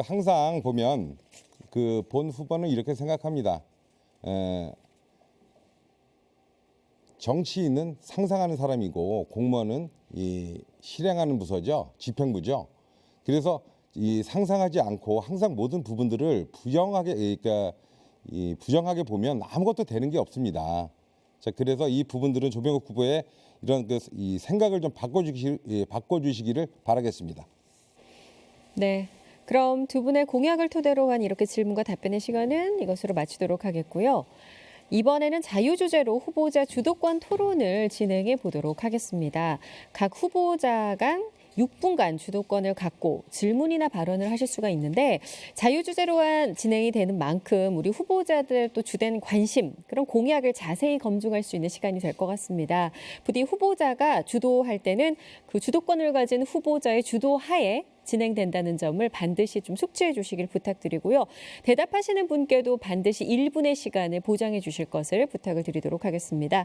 항상 보면 본 후보는 이렇게 생각합니다. 정치인은 상상하는 사람이고 공무원은 이 실행하는 부서죠. 집행부죠. 그래서 이 상상하지 않고 항상 모든 부분들을 부정하게 보면 아무것도 되는 게 없습니다. 자, 그래서 이 부분들은 조병국 후보의 이런 이 생각을 좀 바꿔주시기를 바라겠습니다. 네. 그럼 두 분의 공약을 토대로 한 이렇게 질문과 답변의 시간은 이것으로 마치도록 하겠고요. 이번에는 자유주제로 후보자 주도권 토론을 진행해 보도록 하겠습니다. 각 후보자 간 6분간 주도권을 갖고 질문이나 발언을 하실 수가 있는데 자유주제로만 진행이 되는 만큼 우리 후보자들 또 주된 관심, 그런 공약을 자세히 검증할 수 있는 시간이 될 것 같습니다. 부디 후보자가 주도할 때는 그 주도권을 가진 후보자의 주도하에 진행된다는 점을 반드시 좀 숙지해 주시길 부탁드리고요. 대답하시는 분께도 반드시 1분의 시간을 보장해 주실 것을 부탁을 드리도록 하겠습니다.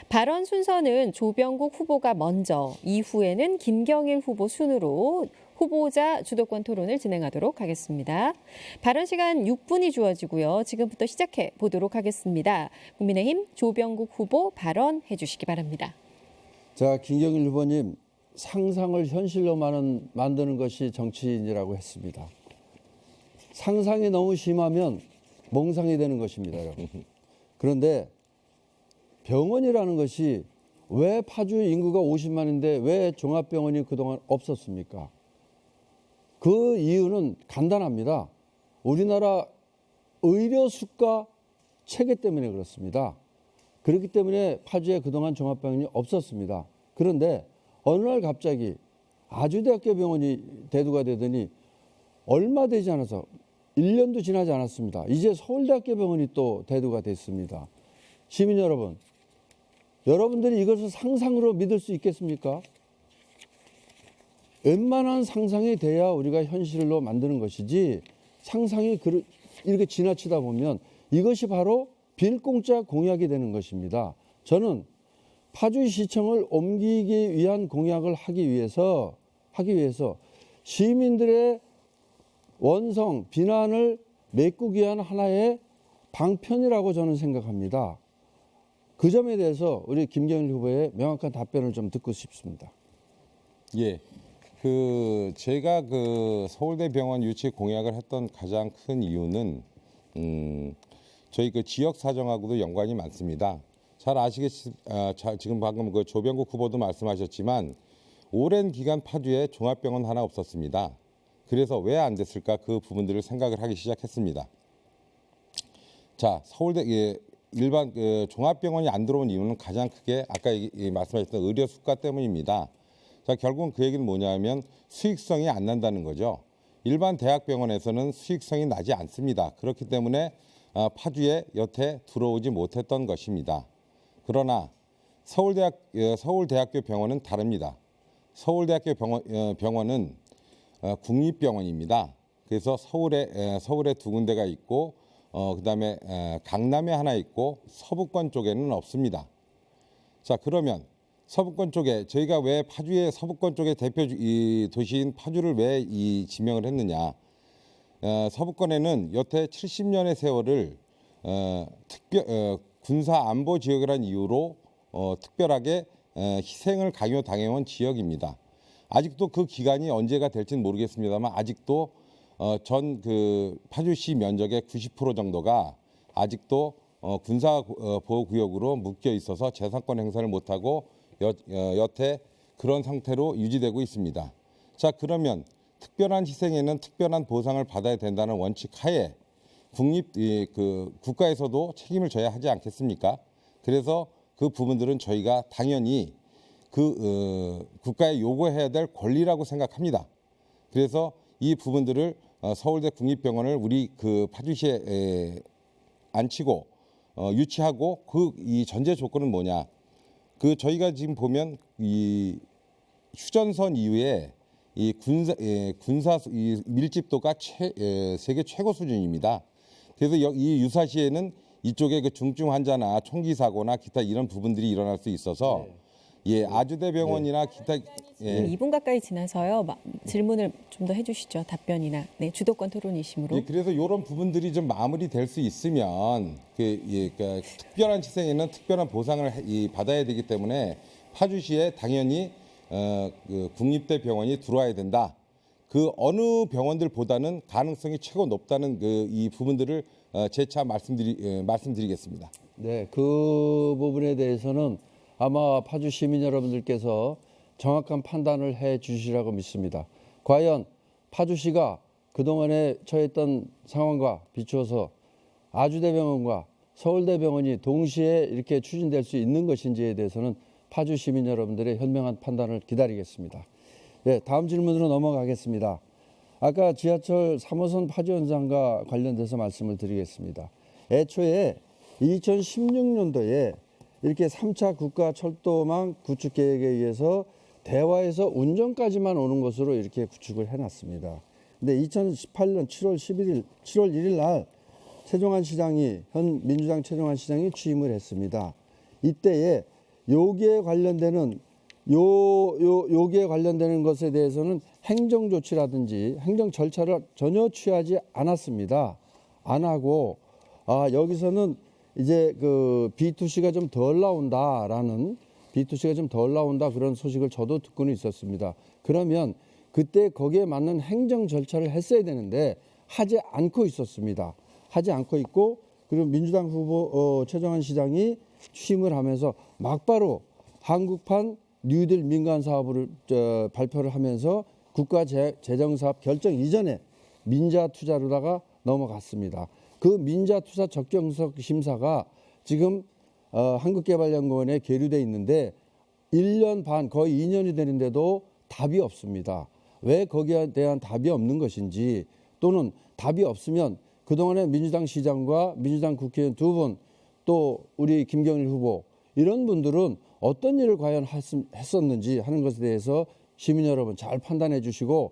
발언 순서는 조병국 후보가 먼저, 이후에는 김경일 후보 순으로 후보자 주도권 토론을 진행하도록 하겠습니다. 발언 시간 6분이 주어지고요. 지금부터 시작해 보도록 하겠습니다. 국민의힘 조병국 후보 발언해 주시기 바랍니다. 자, 김경일 후보님, 상상을 현실로 만드는 것이 정치인이라고 했습니다. 상상이 너무 심하면 몽상이 되는 것입니다, 여러분. 그런데 병원이라는 것이 왜 파주 인구가 50만인데 왜 종합병원이 그동안 없었습니까? 그 이유는 간단합니다. 우리나라 의료 수가 체계 때문에 그렇습니다. 그렇기 때문에 파주에 그동안 종합병원이 없었습니다. 그런데 어느 날 갑자기 아주대학교 병원이 대두가 되더니 얼마 되지 않아서 1년도 지나지 않았습니다. 이제 서울대학교 병원이 또 대두가 됐습니다. 시민 여러분, 여러분들이 이것을 상상으로 믿을 수 있겠습니까? 웬만한 상상이 돼야 우리가 현실로 만드는 것이지 상상이 이렇게 지나치다 보면 이것이 바로 빌공짜 공약이 되는 것입니다. 저는 파주시청을 옮기기 위한 공약을 하기 위해서 시민들의 원성, 비난을 메꾸기 위한 하나의 방편이라고 저는 생각합니다. 그 점에 대해서 우리 김경일 후보의 명확한 답변을 좀 듣고 싶습니다. 예. 제가 서울대 병원 유치 공약을 했던 가장 큰 이유는 저희 지역 사정하고도 연관이 많습니다. 잘 지금 방금 조병국 후보도 말씀하셨지만 오랜 기간 파주에 종합병원 하나 없었습니다. 그래서 왜 안 됐을까 그 부분들을 생각을 하기 시작했습니다. 자, 서울대 일반 종합병원이 안 들어온 이유는 가장 크게 아까 말씀하셨던 의료 수가 때문입니다. 자, 결국은 그 얘기는 뭐냐면 수익성이 안 난다는 거죠. 일반 대학병원에서는 수익성이 나지 않습니다. 그렇기 때문에 파주에 여태 들어오지 못했던 것입니다. 그러나 서울대학교 병원은 다릅니다. 서울대학교 병원은 국립병원입니다. 그래서 서울에 두 군데가 있고 그다음에 강남에 하나 있고 서부권 쪽에는 없습니다. 자, 그러면 서부권 쪽에 저희가 왜 파주의 서부권 쪽의 대표 도시인 파주를 왜 지명을 했느냐? 서부권에는 여태 70년의 세월을 군사 안보 지역이라는 이유로 특별하게 희생을 강요당해온 지역입니다. 아직도 그 기간이 언제가 될지는 모르겠습니다만 아직도 전 파주시 면적의 90% 정도가 아직도 군사 보호 구역으로 묶여 있어서 재산권 행사를 못하고 여태 그런 상태로 유지되고 있습니다. 자, 그러면 특별한 희생에는 특별한 보상을 받아야 된다는 원칙 하에 국가에서도 책임을 져야 하지 않겠습니까? 그래서 그 부분들은 저희가 당연히 국가에 요구해야 될 권리라고 생각합니다. 그래서 이 부분들을 서울대 국립병원을 우리 파주시에 안치고 유치하고 이 전제 조건은 뭐냐? 저희가 지금 보면 이 휴전선 이후에 이 군사 밀집도가 세계 최고 수준입니다. 그래서 이 유사시에는 이쪽에 중증 환자나 총기 사고나 기타 이런 부분들이 일어날 수 있어서 예, 아주대병원이나 기타 예. 2분 가까이 지나서요. 질문을 좀 더 해주시죠. 답변이나. 네, 주도권 토론이시므로. 예, 그래서 이런 부분들이 좀 마무리될 수 있으면 그러니까 특별한 희생에는 특별한 보상을 받아야 되기 때문에 파주시에 당연히 그 국립대 병원이 들어와야 된다. 그 어느 병원들보다는 가능성이 최고 높다는 이 부분들을 재차 말씀드리겠습니다. 네, 그 부분에 대해서는 아마 파주 시민 여러분들께서 정확한 판단을 해 주시라고 믿습니다. 과연 파주시가 그동안에 처했던 상황과 비추어서 아주대병원과 서울대병원이 동시에 이렇게 추진될 수 있는 것인지에 대해서는 파주 시민 여러분들의 현명한 판단을 기다리겠습니다. 네, 다음 질문으로 넘어가겠습니다. 아까 지하철 3호선 파주 현장과 관련돼서 말씀을 드리겠습니다. 애초에 2016년도에 이렇게 3차 국가철도망 구축 계획에 의해서 대화에서 운전까지만 오는 것으로 이렇게 구축을 해놨습니다. 근데 2018년 7월 1일 날 최종환 시장이 현 민주당 최종환 시장이 취임을 했습니다. 이때에 여기에 관련되는 것에 대해서는 행정 조치라든지 행정 절차를 전혀 취하지 않았습니다. 안 하고 여기서는 이제 그 B2C가 좀 덜 나온다 그런 소식을 저도 듣고는 있었습니다. 그러면 그때 거기에 맞는 행정 절차를 했어야 되는데 하지 않고 있었습니다. 하지 않고 있고 그리고 민주당 후보 최종환 시장이 취임을 하면서 막바로 한국판 뉴딜 민간 사업을 발표를 하면서 국가 재정사업 결정 이전에 민자 투자로다가 넘어갔습니다. 그 민자 투자 적정석 심사가 지금 한국개발연구원에 계류돼 있는데 1년 반 거의 2년이 되는데도 답이 없습니다. 왜 거기에 대한 답이 없는 것인지 또는 답이 없으면 그동안에 민주당 시장과 민주당 국회의원 2분 또 우리 김경일 후보 이런 분들은 어떤 일을 과연 했었는지 하는 것에 대해서 시민 여러분 잘 판단해 주시고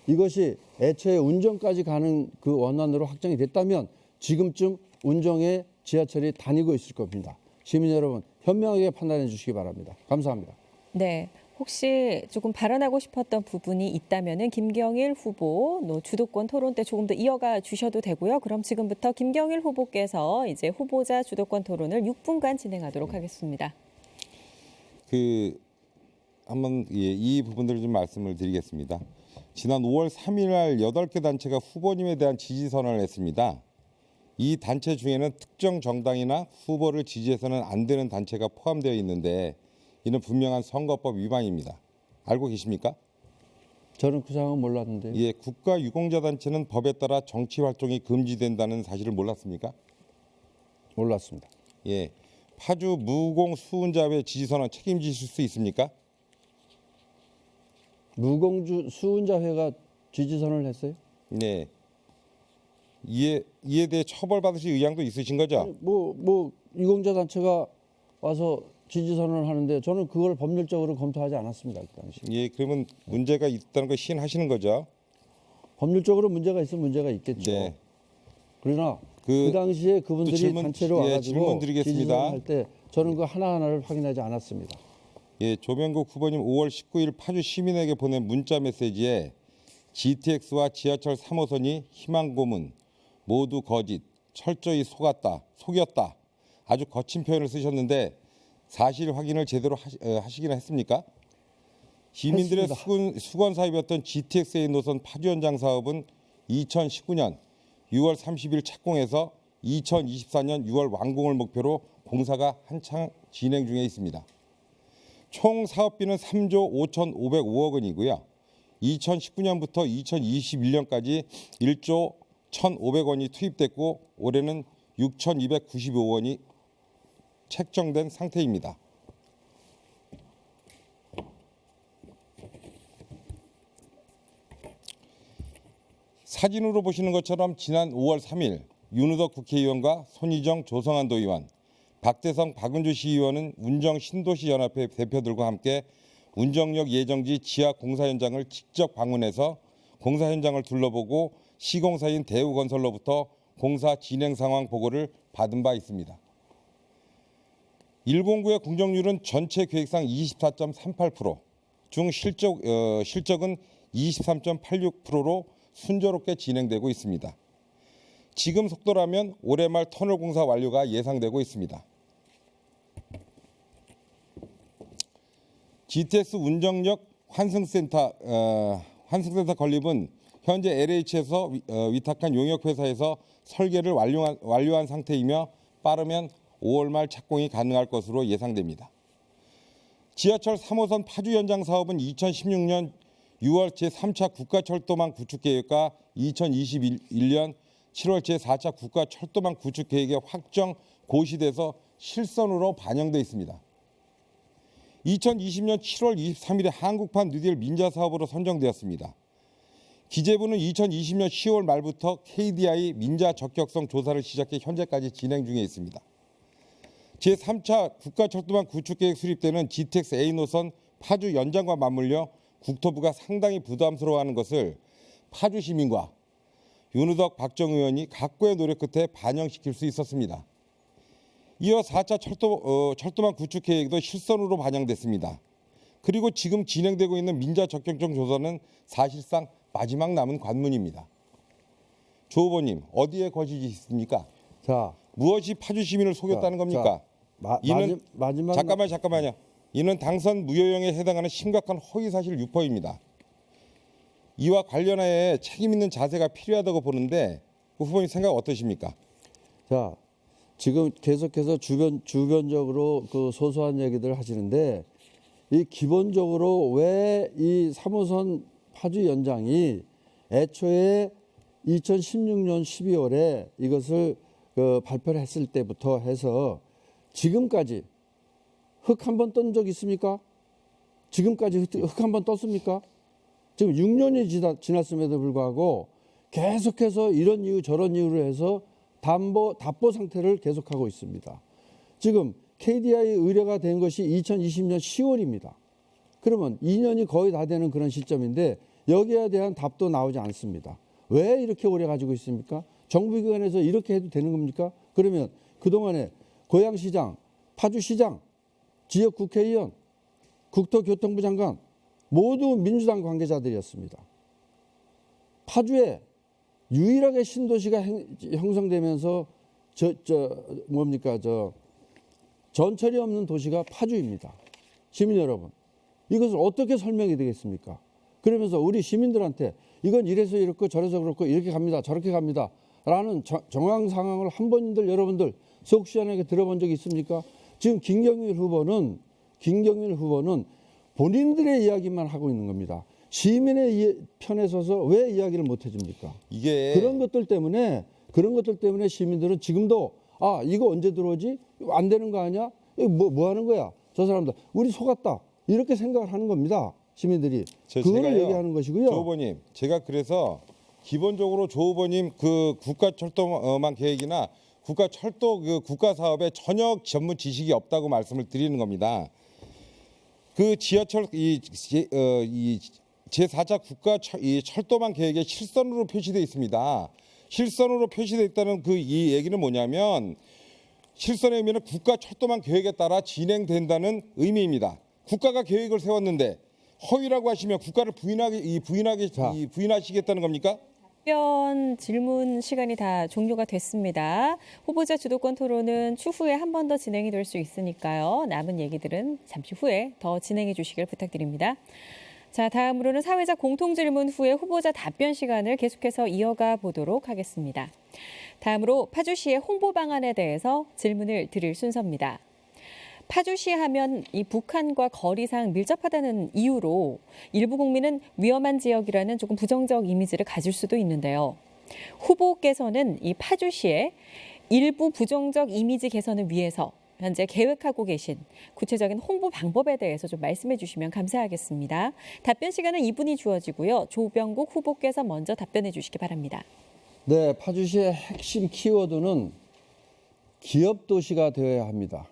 이것이 애초에 운정까지 가는 그 원안으로 확정이 됐다면 지금쯤 운정에 지하철이 다니고 있을 겁니다. 시민 여러분 현명하게 판단해 주시기 바랍니다. 감사합니다. 네. 혹시 조금 발언하고 싶었던 부분이 있다면은 김경일 후보 주도권 토론 때 조금 더 이어가 주셔도 되고요. 그럼 지금부터 김경일 후보께서 이제 후보자 주도권 토론을 6분간 진행하도록 하겠습니다. 한번 이 부분들을 좀 말씀을 드리겠습니다. 지난 5월 3일 날 8개 단체가 후보님에 대한 지지 선언을 했습니다. 이 단체 중에는 특정 정당이나 후보를 지지해서는 안 되는 단체가 포함되어 있는데 이는 분명한 선거법 위반입니다. 알고 계십니까? 저는 그 상황은 몰랐는데요. 예, 국가유공자단체는 법에 따라 정치 활동이 금지된다는 사실을 몰랐습니까? 몰랐습니다. 예, 파주 무공수운자회 지지선언 책임지실 수 있습니까? 무공수운자회가 지지선언을 했어요? 네. 이에 대해 처벌받으실 의향도 있으신 거죠? 유공자 단체가 와서 지지선언을 하는데 저는 그걸 법률적으로 검토하지 않았습니다. 그 당시. 예, 그러면 문제가 있다는 걸 시인하시는 거죠? 법률적으로 문제가 있으면 문제가 있겠죠. 네. 그러나 그 당시에 그분들이 단체로 와가지고 질문 드리겠습니다. 지지선언할 때 저는 그 하나하나를 확인하지 않았습니다. 예, 조명국 후보님 5월 19일 파주 시민에게 보낸 문자 메시지에 GTX와 지하철 3호선이 희망 고문, 모두 거짓, 철저히 속였다. 아주 거친 표현을 쓰셨는데 사실 확인을 제대로 하시기나 했습니까? 시민들의 수건 사업이었던 GTXA 노선 파주 현장 사업은 2019년 6월 30일 착공해서 2024년 6월 완공을 목표로 공사가 한창 진행 중에 있습니다. 총 사업비는 3조 5,505억 원이고요. 2019년부터 2021년까지 1조 1,500원이 투입됐고 올해는 6,295원이 책정된 상태입니다. 사진으로 보시는 것처럼 지난 5월 3일 윤우덕 국회의원과 손희정 조성한 도의원, 박대성 박은주 시의원은 운정 신도시 연합회 대표들과 함께 운정역 예정지 지하 공사 현장을 직접 방문해서 공사 현장을 둘러보고 시공사인 대우건설로부터 공사 진행 상황 보고를 받은 바 있습니다. 일본구의 공정률은 전체 계획상 24.38%, 중 실적은 23.86%로 순조롭게 진행되고 있습니다. 지금 속도라면 올해 말 터널 공사 완료가 예상되고 있습니다. GTX 운정역 환승센터 건립은 현재 LH에서 위탁한 용역회사에서 설계를 완료한 상태이며 빠르면 5월 말 착공이 가능할 것으로 예상됩니다. 지하철 3호선 파주 연장 사업은 2016년 6월 제3차 국가철도망 구축계획과 2021년 7월 제4차 국가철도망 구축계획의 확정 고시돼서 실선으로 반영돼 있습니다. 2020년 7월 23일에 한국판 뉴딜 민자 사업으로 선정되었습니다. 기재부는 2020년 10월 말부터 KDI 민자 적격성 조사를 시작해 현재까지 진행 중에 있습니다. 제3차 국가철도망 구축계획 수립 때는 GTX A 노선 파주 연장과 맞물려 국토부가 상당히 부담스러워하는 것을 파주 시민과 윤우덕 박정 의원이 각고의 노력 끝에 반영시킬 수 있었습니다. 이어 4차 철도망 구축 계획도 실선으로 반영됐습니다. 그리고 지금 진행되고 있는 민자 적격성 조사는 사실상 마지막 남은 관문입니다. 조 후보님, 어디에 거짓이 있습니까? 자, 무엇이 파주 시민을 속였다는 겁니까? 이는 잠깐만요. 이는 당선 무효형에 해당하는 심각한 허위사실 유포입니다. 이와 관련하여 책임 있는 자세가 필요하다고 보는데 후보님 생각 어떠십니까? 자, 지금 계속해서 주변적으로 그 소소한 얘기들 하시는데 이 기본적으로 왜 이 3호선 파주 연장이 애초에 2016년 12월에 이것을 발표를 했을 때부터 해서 지금까지 흙 한 번 떤 적 있습니까? 지금까지 흙 한 번 떴습니까? 지금 6년이 지났음에도 불구하고 계속해서 이런 이유 저런 이유로 해서 답보 상태를 계속하고 있습니다. 지금 KDI 의뢰가 된 것이 2020년 10월입니다. 그러면 2년이 거의 다 되는 그런 시점인데 여기에 대한 답도 나오지 않습니다. 왜 이렇게 오래 가지고 있습니까? 정부기관에서 이렇게 해도 되는 겁니까? 그러면 그동안에 고양시장, 파주시장, 지역국회의원, 국토교통부 장관 모두 민주당 관계자들이었습니다. 파주에 유일하게 신도시가 형성되면서 전철이 없는 도시가 파주입니다. 시민 여러분, 이것을 어떻게 설명이 되겠습니까? 그러면서 우리 시민들한테 이건 이래서 이렇고 저래서 그렇고 이렇게 갑니다, 저렇게 갑니다 라는 정황 상황을 한 번들 여러분들 속 시원하게 들어본 적이 있습니까? 지금 김경일 후보는 본인들의 이야기만 하고 있는 겁니다. 시민의 편에 서서 왜 이야기를 못 해줍니까? 이게 그런 것들 때문에 시민들은 지금도 이거 언제 들어오지? 안 되는 거 아니야? 뭐 하는 거야? 저 사람들 우리 속았다 이렇게 생각을 하는 겁니다. 시민들이 그거를 얘기하는 것이고요. 조 후보님, 제가 그래서 기본적으로 조 후보님 그 국가철도망 계획이나 국가철도 그 국가 사업에 전혀 전문 지식이 없다고 말씀을 드리는 겁니다. 그 지하철 이 제4차 국가 철도망 계획에 실선으로 표시되어 있습니다. 실선으로 표시되어 있다는 이 얘기는 뭐냐면 실선의 의미는 국가 철도망 계획에 따라 진행된다는 의미입니다. 국가가 계획을 세웠는데 허위라고 하시면 국가를 부인하시겠다는 겁니까? 답변 질문 시간이 다 종료가 됐습니다. 후보자 주도권 토론은 추후에 한 번 더 진행이 될 수 있으니까요. 남은 얘기들은 잠시 후에 더 진행해 주시길 부탁드립니다. 자, 다음으로는 사회자 공통질문 후에 후보자 답변 시간을 계속해서 이어가 보도록 하겠습니다. 다음으로 파주시의 홍보 방안에 대해서 질문을 드릴 순서입니다. 파주시 하면 이 북한과 거리상 밀접하다는 이유로 일부 국민은 위험한 지역이라는 조금 부정적 이미지를 가질 수도 있는데요. 후보께서는 이 파주시의 일부 부정적 이미지 개선을 위해서 현재 계획하고 계신 구체적인 홍보 방법에 대해서 좀 말씀해 주시면 감사하겠습니다. 답변 시간은 2분이 주어지고요. 조병국 후보께서 먼저 답변해 주시기 바랍니다. 네, 파주시의 핵심 키워드는 기업 도시가 되어야 합니다.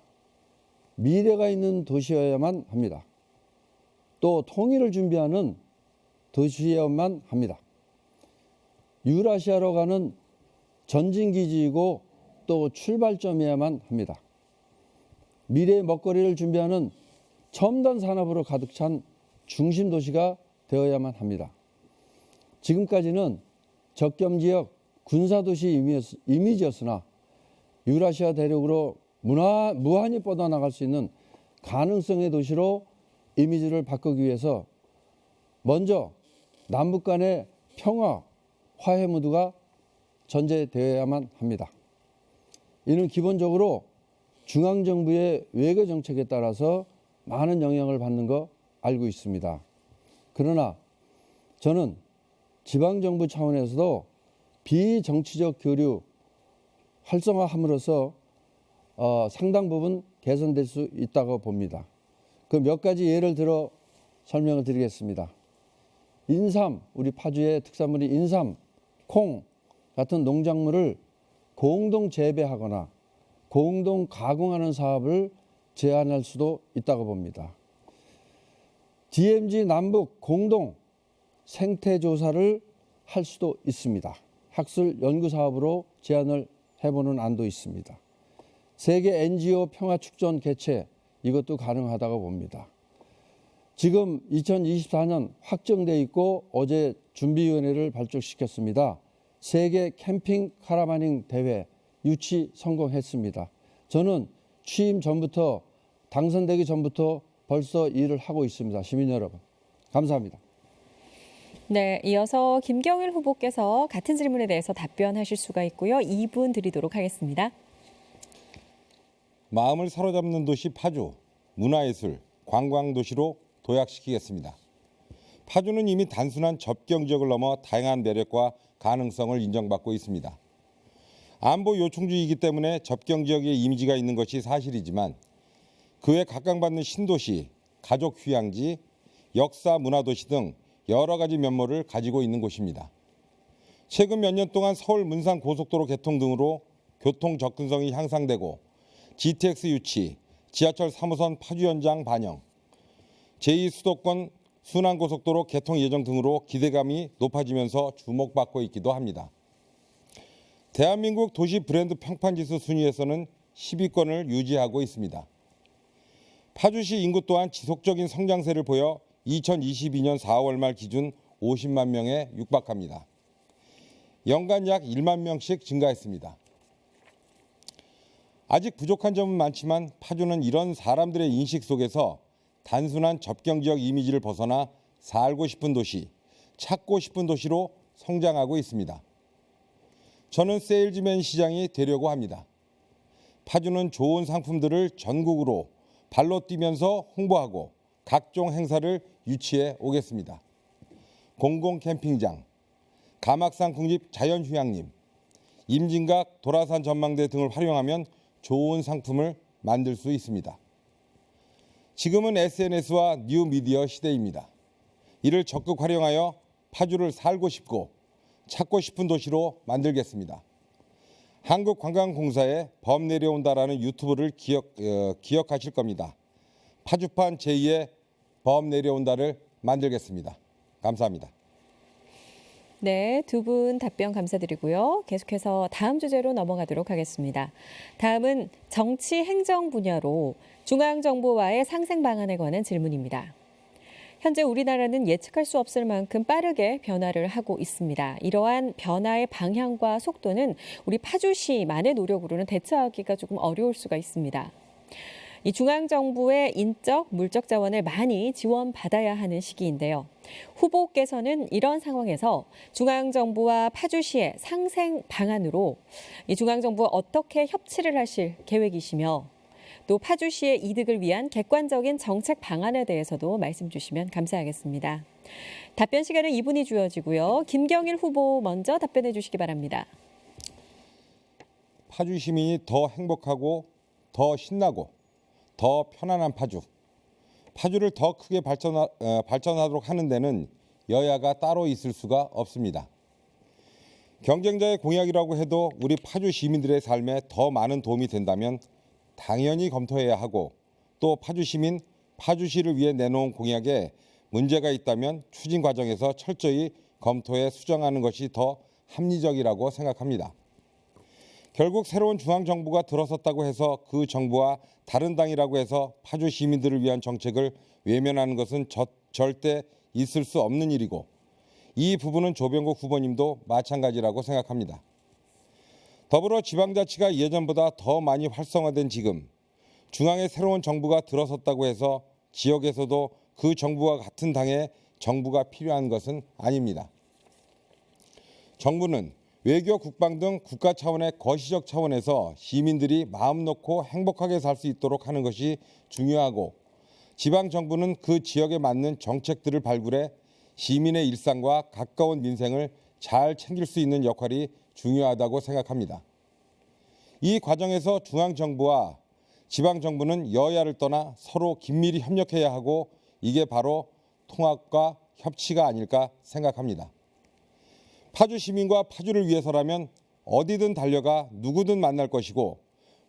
미래가 있는 도시여야만 합니다. 또 통일을 준비하는 도시여야만 합니다. 유라시아로 가는 전진기지이고 또 출발점이어야만 합니다. 미래의 먹거리를 준비하는 첨단 산업으로 가득 찬 중심 도시가 되어야만 합니다. 지금까지는 적겸지역 군사도시 이미지였으나 유라시아 대륙으로 무한히 뻗어나갈 수 있는 가능성의 도시로 이미지를 바꾸기 위해서 먼저 남북 간의 평화, 화해 무드가 전제되어야만 합니다. 이는 기본적으로 중앙정부의 외교 정책에 따라서 많은 영향을 받는 거 알고 있습니다. 그러나 저는 지방정부 차원에서도 비정치적 교류 활성화함으로써 상당 부분 개선될 수 있다고 봅니다. 그 몇 가지 예를 들어 설명을 드리겠습니다. 인삼, 우리 파주의 특산물인 인삼, 콩 같은 농작물을 공동 재배하거나 공동 가공하는 사업을 제안할 수도 있다고 봅니다. DMZ 남북 공동 생태 조사를 할 수도 있습니다. 학술 연구 사업으로 제안을 해보는 안도 있습니다. 세계 NGO 평화 축전 개최 이것도 가능하다고 봅니다. 지금 2024년 확정돼 있고 어제 준비위원회를 발족시켰습니다. 세계 캠핑 카라바닝 대회 유치 성공했습니다. 저는 취임 전부터 당선되기 전부터 벌써 일을 하고 있습니다. 시민 여러분, 감사합니다. 네, 이어서 김경일 후보께서 같은 질문에 대해서 답변하실 수가 있고요. 2분 드리도록 하겠습니다. 마음을 사로잡는 도시 파주, 문화예술, 관광도시로 도약시키겠습니다. 파주는 이미 단순한 접경지역을 넘어 다양한 매력과 가능성을 인정받고 있습니다. 안보 요충지이기 때문에 접경지역의 이미지가 있는 것이 사실이지만 그에 각광받는 신도시, 가족 휴양지, 역사 문화도시 등 여러 가지 면모를 가지고 있는 곳입니다. 최근 몇 년 동안 서울 문산 고속도로 개통 등으로 교통 접근성이 향상되고 GTX 유치, 지하철 3호선 파주 연장 반영, 제2수도권 순환고속도로 개통 예정 등으로 기대감이 높아지면서 주목받고 있기도 합니다. 대한민국 도시 브랜드 평판지수 순위에서는 10위권을 유지하고 있습니다. 파주시 인구 또한 지속적인 성장세를 보여 2022년 4월 말 기준 50만 명에 육박합니다. 연간 약 1만 명씩 증가했습니다. 아직 부족한 점은 많지만 파주는 이런 사람들의 인식 속에서 단순한 접경지역 이미지를 벗어나 살고 싶은 도시, 찾고 싶은 도시로 성장하고 있습니다. 저는 세일즈맨 시장이 되려고 합니다. 파주는 좋은 상품들을 전국으로 발로 뛰면서 홍보하고 각종 행사를 유치해 오겠습니다. 공공 캠핑장, 가막산 국립 자연휴양림, 임진각 도라산 전망대 등을 활용하면 좋은 상품을 만들 수 있습니다. 지금은 SNS와 뉴미디어 시대입니다. 이를 적극 활용하여 파주를 살고 싶고 찾고 싶은 도시로 만들겠습니다. 한국관광공사의 범 내려온다라는 유튜브를 기억하실 겁니다. 파주판 제2의 범 내려온다를 만들겠습니다. 감사합니다. 네, 두 분 답변 감사드리고요. 계속해서 다음 주제로 넘어가도록 하겠습니다. 다음은 정치 행정 분야로 중앙정부와의 상생 방안에 관한 질문입니다. 현재 우리나라는 예측할 수 없을 만큼 빠르게 변화를 하고 있습니다. 이러한 변화의 방향과 속도는 우리 파주시만의 노력으로는 대처하기가 조금 어려울 수가 있습니다. 이 중앙정부의 인적, 물적 자원을 많이 지원받아야 하는 시기인데요. 후보께서는 이런 상황에서 중앙정부와 파주시의 상생 방안으로 이 중앙정부와 어떻게 협치를 하실 계획이시며 또 파주시의 이득을 위한 객관적인 정책 방안에 대해서도 말씀 주시면 감사하겠습니다. 답변 시간은 2분이 주어지고요. 김경일 후보 먼저 답변해 주시기 바랍니다. 파주 시민이 더 행복하고 더 신나고 더 편안한 파주를 더 크게 발전하도록 하는 데는 여야가 따로 있을 수가 없습니다. 경쟁자의 공약이라고 해도 우리 파주 시민들의 삶에 더 많은 도움이 된다면 당연히 검토해야 하고 또 파주 시민, 파주시를 위해 내놓은 공약에 문제가 있다면 추진 과정에서 철저히 검토해 수정하는 것이 더 합리적이라고 생각합니다. 결국 새로운 중앙정부가 들어섰다고 해서 그 정부와 다른 당이라고 해서 파주 시민들을 위한 정책을 외면하는 것은 절대 있을 수 없는 일이고 이 부분은 조병국 후보님도 마찬가지라고 생각합니다. 더불어 지방자치가 예전보다 더 많이 활성화된 지금 중앙에 새로운 정부가 들어섰다고 해서 지역에서도 그 정부와 같은 당의 정부가 필요한 것은 아닙니다. 정부는 외교, 국방 등 국가 차원의 거시적 차원에서 시민들이 마음 놓고 행복하게 살 수 있도록 하는 것이 중요하고 지방정부는 그 지역에 맞는 정책들을 발굴해 시민의 일상과 가까운 민생을 잘 챙길 수 있는 역할이 중요하다고 생각합니다. 이 과정에서 중앙정부와 지방정부는 여야를 떠나 서로 긴밀히 협력해야 하고 이게 바로 통합과 협치가 아닐까 생각합니다. 파주 시민과 파주를 위해서라면 어디든 달려가 누구든 만날 것이고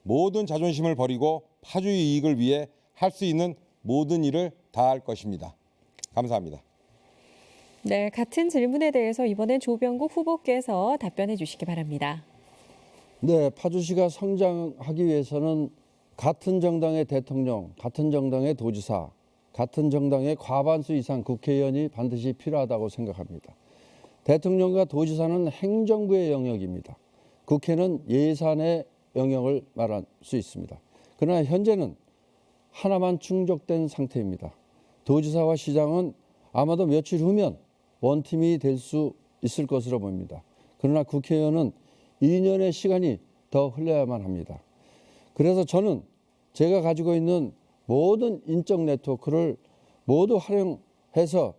모든 자존심을 버리고 파주의 이익을 위해 할 수 있는 모든 일을 다할 것입니다. 감사합니다. 네, 같은 질문에 대해서 이번엔 조병국 후보께서 답변해 주시기 바랍니다. 네, 파주시가 성장하기 위해서는 같은 정당의 대통령, 같은 정당의 도지사, 같은 정당의 과반수 이상 국회의원이 반드시 필요하다고 생각합니다. 대통령과 도지사는 행정부의 영역입니다. 국회는 예산의 영역을 말할 수 있습니다. 그러나 현재는 하나만 충족된 상태입니다. 도지사와 시장은 아마도 며칠 후면 원팀이 될 수 있을 것으로 보입니다. 그러나 국회의원은 2년의 시간이 더 흘러야만 합니다. 그래서 저는 제가 가지고 있는 모든 인적 네트워크를 모두 활용해서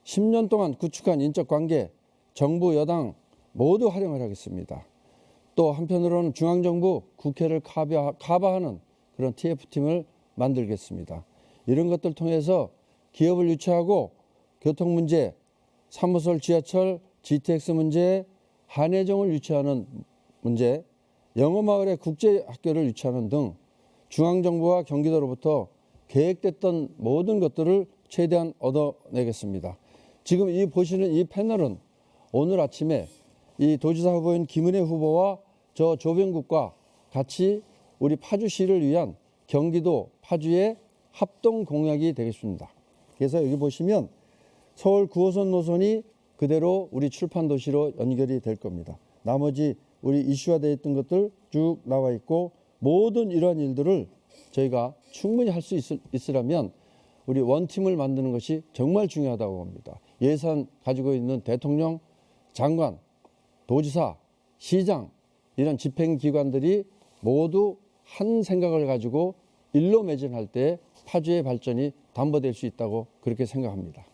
10년 동안 구축한 인적 관계, 정부, 여당 모두 활용을 하겠습니다. 또 한편으로는 중앙정부, 국회를 커버하는 그런 TF팀을 만들겠습니다. 이런 것들 통해서 기업을 유치하고 교통 문제, 사무소, 지하철, GTX 문제, 한해종을 유치하는 문제, 영어마을의 국제학교를 유치하는 등 중앙정부와 경기도로부터 계획됐던 모든 것들을 최대한 얻어내겠습니다. 지금 이 보시는 이 패널은 오늘 아침에 이 도지사 후보인 김은혜 후보와 저 조병국과 같이 우리 파주시를 위한 경기도 파주의 합동 공약이 되겠습니다. 그래서 여기 보시면 서울 9호선 노선이 그대로 우리 출판 도시로 연결이 될 겁니다. 나머지 우리 이슈화되어 있던 것들 쭉 나와 있고 모든 이러한 일들을 저희가 충분히 할 수 있으려면 우리 원팀을 만드는 것이 정말 중요하다고 봅니다. 예산 가지고 있는 대통령, 장관, 도지사, 시장 이런 집행기관들이 모두 한 생각을 가지고 일로 매진할 때 파주의 발전이 담보될 수 있다고 그렇게 생각합니다.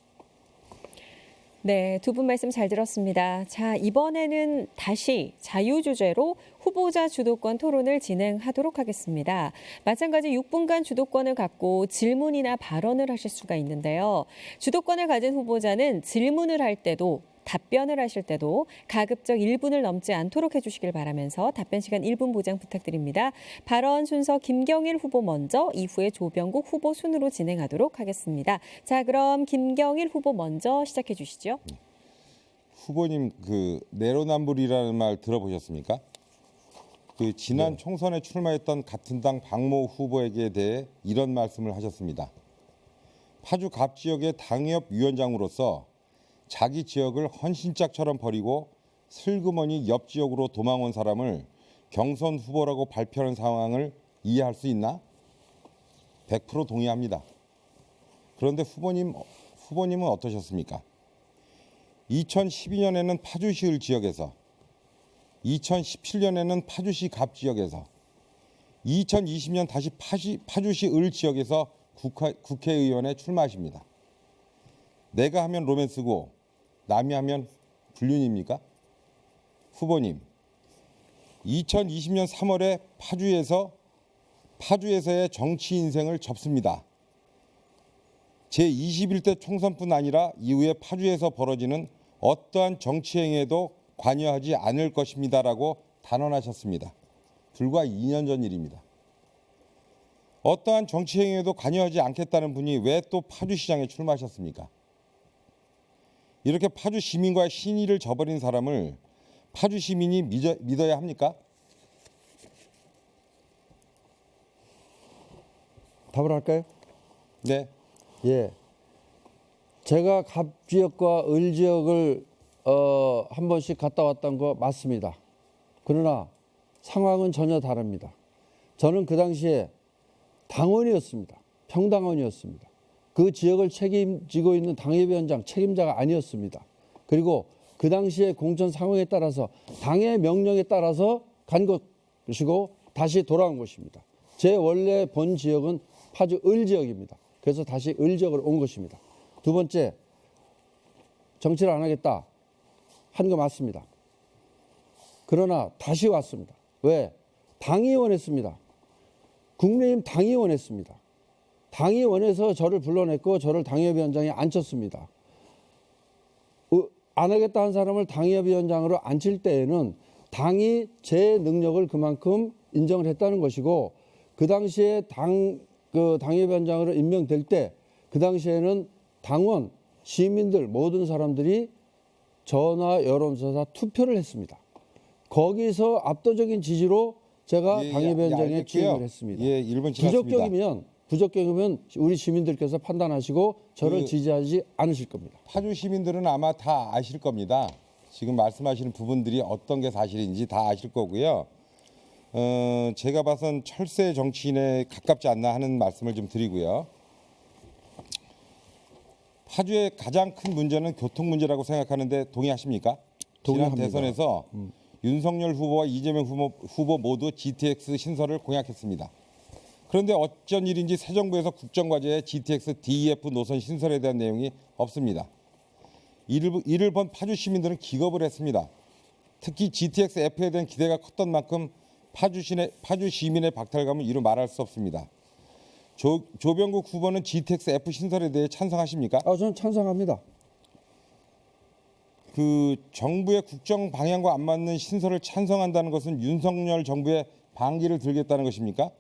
네, 두 분 말씀 잘 들었습니다. 자, 이번에는 다시 자유주제로 후보자 주도권 토론을 진행하도록 하겠습니다. 마찬가지 6분간 주도권을 갖고 질문이나 발언을 하실 수가 있는데요. 주도권을 가진 후보자는 질문을 할 때도 답변을 하실 때도 가급적 1분을 넘지 않도록 해주시길 바라면서 답변 시간 1분 보장 부탁드립니다. 발언 순서 김경일 후보 먼저, 이후에 조병국 후보 순으로 진행하도록 하겠습니다. 자, 그럼 김경일 후보 먼저 시작해 주시죠. 후보님 그 내로남불이라는 말 들어보셨습니까? 그 지난 총선에 출마했던 같은 당 박모 후보에게 대해 이런 말씀을 하셨습니다. 파주 갑 지역의 당협 위원장으로서 자기 지역을 헌신짝처럼 버리고 슬그머니 옆 지역으로 도망온 사람을 경선 후보라고 발표하는 상황을 이해할 수 있나? 100% 동의합니다. 그런데 후보님은 어떠셨습니까? 2012년에는 파주시을 지역에서, 2017년에는 파주시 갑 지역에서, 2020년 다시 파주시 을 지역에서 국회의원에 출마하십니다. 내가 하면 로맨스고 남이 하면 불륜입니까? 후보님, 2020년 3월에 파주에서의 정치 인생을 접습니다. 제21대 총선뿐 아니라 이후에 파주에서 벌어지는 어떠한 정치 행위에도 관여하지 않을 것입니다라고 단언하셨습니다. 불과 2년 전 일입니다. 어떠한 정치 행위에도 관여하지 않겠다는 분이 왜 또 파주시장에 출마하셨습니까? 이렇게 파주 시민과의 신의를 저버린 사람을 파주 시민이 믿어야 합니까? 답을 할까요? 네. 예. 제가 갑 지역과 을 지역을 한 번씩 갔다 왔던 거 맞습니다. 그러나 상황은 전혀 다릅니다. 저는 그 당시에 당원이었습니다. 평당원이었습니다. 그 지역을 책임지고 있는 당협위원장 책임자가 아니었습니다. 그리고 그 당시에 공천 상황에 따라서 당의 명령에 따라서 간 것이고 다시 돌아온 것입니다. 제 원래 본 지역은 파주 을 지역입니다. 그래서 다시 을 지역으로 온 것입니다. 두 번째, 정치를 안 하겠다 한 거 맞습니다. 그러나 다시 왔습니다. 왜? 당이 원했습니다. 국민의힘 당이 원했습니다. 당이 원해서 저를 불러냈고 저를 당협위원장에 앉혔습니다. 안 하겠다 한 사람을 당협위원장으로 앉힐 때에는 당이 제 능력을 그만큼 인정을 했다는 것이고 그 당시에 당협위원장으로 임명될 때 그 당시에는 당원, 시민들 모든 사람들이 전화 여론조사 투표를 했습니다. 거기서 압도적인 지지로 제가 당협위원장에 취임을 했습니다. 예, 1분 지났습니다. 부적격이면 우리 시민들께서 판단하시고 저를 지지하지 않으실 겁니다. 파주 시민들은 아마 다 아실 겁니다. 지금 말씀하시는 부분들이 어떤 게 사실인지 다 아실 거고요. 제가 봐선 철새 정치인에 가깝지 않나 하는 말씀을 좀 드리고요. 파주의 가장 큰 문제는 교통 문제라고 생각하는데 동의하십니까? 동의합니다. 지난 대선에서 윤석열 후보와 이재명 후보 모두 GTX 신설을 공약했습니다. 그런데 어쩐 일인지 새 정부에서 국정과제에 GTX DEF 노선 신설에 대한 내용이 없습니다. 이를 본 파주 시민들은 기겁을 했습니다. 특히 GTX F에 대한 기대가 컸던 만큼 파주 시민의 박탈감은 이루 말할 수 없습니다. 조병국 후보는 GTX F 신설에 대해 찬성하십니까? 저는 찬성합니다. 그 정부의 국정 방향과 안 맞는 신설을 찬성한다는 것은 윤석열 정부의 반기를 들겠다는 것입니까?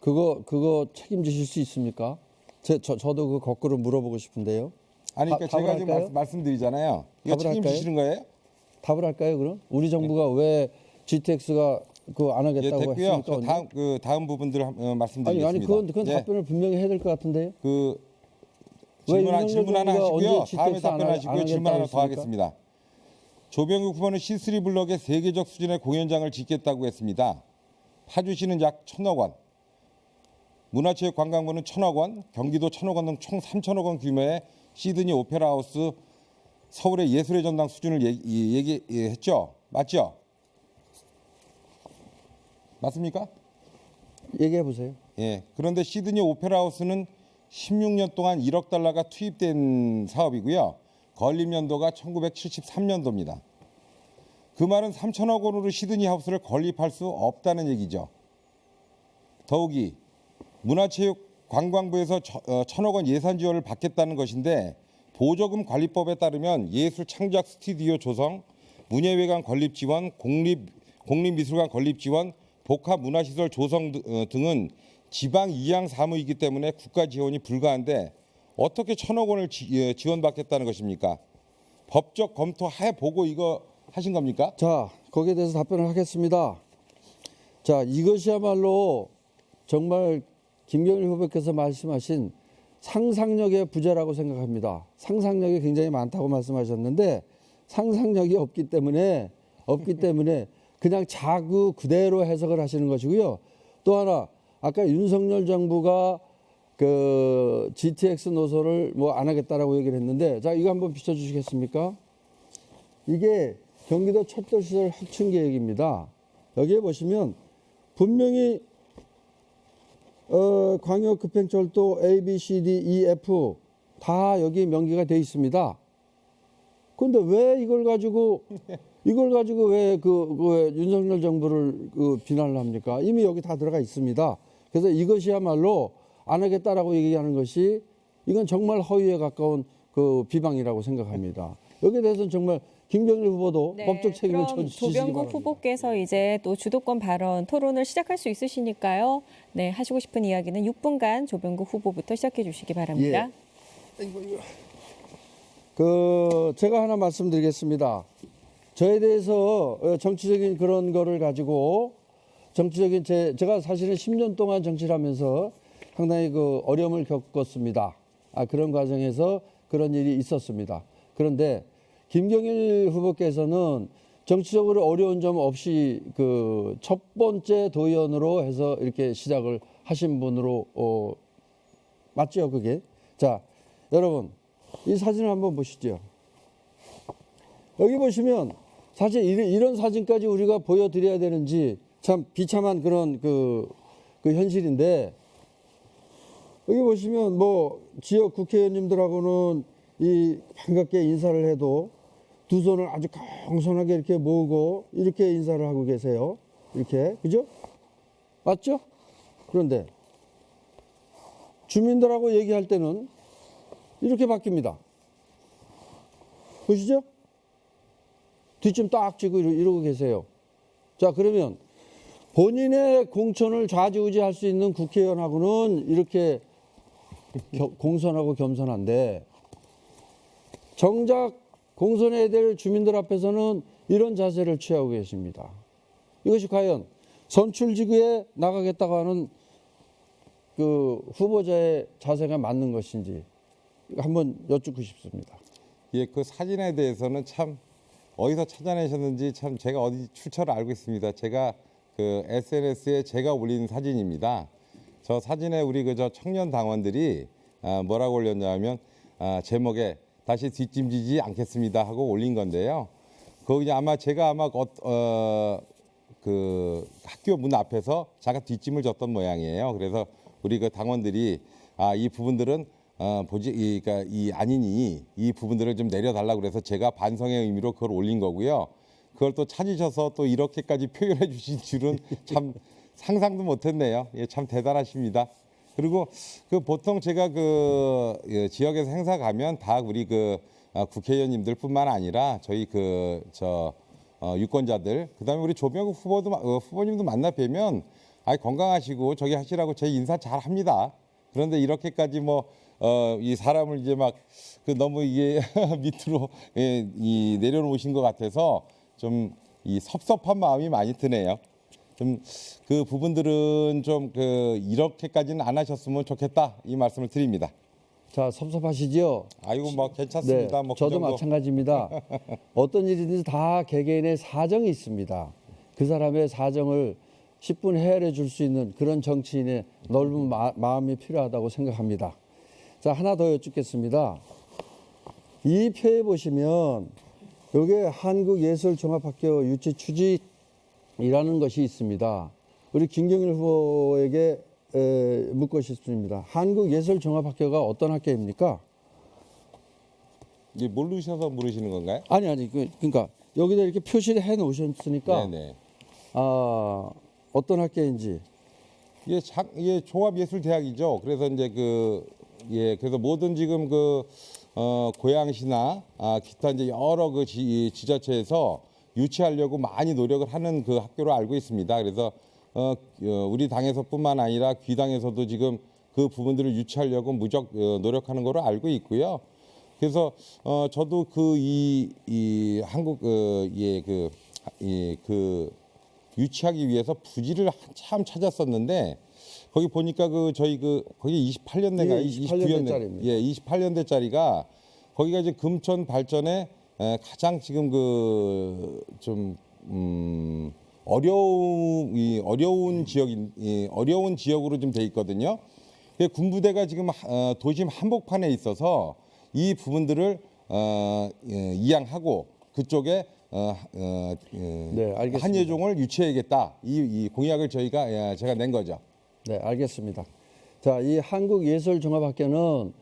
그거 책임지실 수 있습니까? 저도 그 거꾸로 물어보고 싶은데요. 아니 그러니까 제가 지금 말씀드리잖아요. 이거 책임지시는 거예요? 답을 할까요, 그럼? 우리 정부가 왜 GTX가 그거 안 하겠다고 됐고요. 했습니까? 다음 부분들 말씀드리겠습니다. 아니 그건 답변을 분명히 해야 될 것 같은데요. 질문 하나 하시고요. 다음에 GTX 안 답변하시고요. 질문 하나 더 했습니까? 하겠습니다. 조병국 후보는 C3 블럭의 세계적 수준의 공연장을 짓겠다고 했습니다. 파주시는 약 1,000억 원, 문화체육관광부는 1,000억 원, 경기도 1,000억 원 등 총 3,000억 원 규모의 시드니 오페라 하우스 서울의 예술의 전당 수준을 얘기했죠. 맞죠? 맞습니까? 얘기해 보세요. 예. 그런데 시드니 오페라 하우스는 16년 동안 1억 달러가 투입된 사업이고요. 건립 연도가 1973년도입니다. 그 말은 3천억 원으로 시드니 하우스를 건립할 수 없다는 얘기죠. 더욱이 문화체육관광부에서 1,000억 원 예산 지원을 받겠다는 것인데 보조금 관리법에 따르면 예술 창작 스튜디오 조성, 문예회관 건립 지원, 공립미술관 건립 지원, 복합 문화시설 조성 등은 지방 이양 사무이기 때문에 국가 지원이 불가한데 어떻게 1,000억 원을 지원받겠다는 것입니까? 법적 검토해 보고 이거 하신 겁니까? 자, 거기에 대해서 답변을 하겠습니다. 자, 이것이야말로 정말 김경일 후보께서 말씀하신 상상력의 부재라고 생각합니다. 상상력이 굉장히 많다고 말씀하셨는데 상상력이 없기 때문에 그냥 자구 그대로 해석을 하시는 것이고요. 또 하나 아까 윤석열 정부가 그 GTX 노선을 뭐 안 하겠다라고 얘기를 했는데 자 이거 한번 비춰주시겠습니까? 이게 경기도 철도시설 확충 계획입니다. 여기에 보시면 분명히 광역급행철도 A, B, C, D, E, F 다 여기 명기가 돼 있습니다. 그런데 왜 이걸 가지고 왜 윤석열 정부를 비난을 합니까? 이미 여기 다 들어가 있습니다. 그래서 이것이야말로 안 하겠다라고 얘기하는 것이 이건 정말 허위에 가까운 그 비방이라고 생각합니다. 여기에 대해서는 정말 김경일 후보도 법적 책임을 져주시기 바랍니다. 조병국 후보께서 이제 또 주도권 발언 토론을 시작할 수 있으시니까요. 네, 하시고 싶은 이야기는 6분간 조병국 후보부터 시작해 주시기 바랍니다. 제가 하나 말씀드리겠습니다. 저에 대해서 정치적인 그런 거를 가지고 제가 사실은 10년 동안 정치를 하면서 상당히 그 어려움을 겪었습니다. 그런 과정에서 그런 일이 있었습니다. 그런데 김경일 후보께서는 정치적으로 어려운 점 없이 그 첫 번째 도의원으로 해서 이렇게 시작을 하신 분으로 맞죠, 그게? 자, 여러분 이 사진을 한번 보시죠. 여기 보시면 사실 이런 사진까지 우리가 보여드려야 되는지 참 비참한 그런 그 현실인데, 여기 보시면 뭐 지역 국회의원님들하고는 이 반갑게 인사를 해도 두 손을 아주 겸손하게 이렇게 모으고 이렇게 인사를 하고 계세요. 이렇게, 그죠? 맞죠? 그런데 주민들하고 얘기할 때는 이렇게 바뀝니다. 보시죠? 뒷짐 딱 쥐고 이러고 계세요. 자, 그러면 본인의 공천을 좌지우지할 수 있는 국회의원하고는 이렇게 공손하고 겸손한데, 정작 공손해야 될 주민들 앞에서는 이런 자세를 취하고 계십니다. 이것이 과연 선출지구에 나가겠다고 하는 그 후보자의 자세가 맞는 것인지 한번 여쭙고 싶습니다. 예, 그 사진에 대해서는 참 어디서 찾아내셨는지 참 제가 어디 출처를 알고 있습니다. 제가 그 SNS에 제가 올린 사진입니다. 저 사진에 우리 그 저 청년 당원들이 뭐라고 올렸냐면 제목에 다시 뒷짐지지 않겠습니다 하고 올린 건데요. 거기 아마 제가 그 학교 문 앞에서 제가 뒷짐을 졌던 모양이에요. 그래서 우리 그 당원들이 이 부분들은 그러니까 아니니 이 부분들을 좀 내려달라고 그래서 제가 반성의 의미로 그걸 올린 거고요. 그걸 또 찾으셔서 또 이렇게까지 표현해 주신 줄은 참 상상도 못했네요. 예, 참 대단하십니다. 그리고 그 보통 제가 그 지역에서 행사 가면 다 우리 그 국회의원님들뿐만 아니라 저희 유권자들, 그다음에 우리 조명국 후보님도 만나 뵈면 건강하시고 저기 하시라고 제 인사 잘 합니다. 그런데 이렇게까지 이 사람을 이제 막 너무 이게 밑으로 내려놓으신 것 같아서 좀 이 섭섭한 마음이 많이 드네요. 좀 그 부분들은 좀 이렇게까지는 안 하셨으면 좋겠다 이 말씀을 드립니다. 자, 섭섭하시죠? 아이고 괜찮습니다. 네, 그 저도 정도. 마찬가지입니다. 어떤 일이든지 다 개개인의 사정이 있습니다. 그 사람의 사정을 10분 헤아려 줄 수 있는 그런 정치인의 넓은 마음이 필요하다고 생각합니다. 자, 하나 더 여쭙겠습니다. 이 표에 보시면 여기에 한국예술종합학교 유치 추진이라는 것이 있습니다. 우리 김경일 후보에게 묻고 싶습니다. 한국예술종합학교가 어떤 학교입니까? 이게 모르셔서 물으시는 건가요? 아니 그러니까 여기다 이렇게 표시를 해 놓으셨으니까 네네. 어떤 학교인지. 이게 종합예술대학이죠. 그래서 이제 그래서 모든 지금 고양시나 기타 이제 여러 지자체에서 유치하려고 많이 노력을 하는 그 학교로 알고 있습니다. 그래서 우리 당에서뿐만 아니라 귀당에서도 지금 그 부분들을 유치하려고 무적 노력하는 거로 알고 있고요. 그래서 저도 한국 유치하기 위해서 부지를 한참 찾았었는데 거기 보니까 거기 28년대가 예, 28년대짜리입니다. 예, 28년대짜리가 거기가 이제 금천 발전에 가장 지금 어려운 지역으로 좀 돼 있거든요. 군부대가 지금 도심 한복판에 있어서 이 부분들을 이양하고 그쪽에 네, 알겠습니다. 한예종을 유치해야겠다. 이 공약을 제가 낸 거죠. 네, 알겠습니다. 자, 이 한국예술종합학교는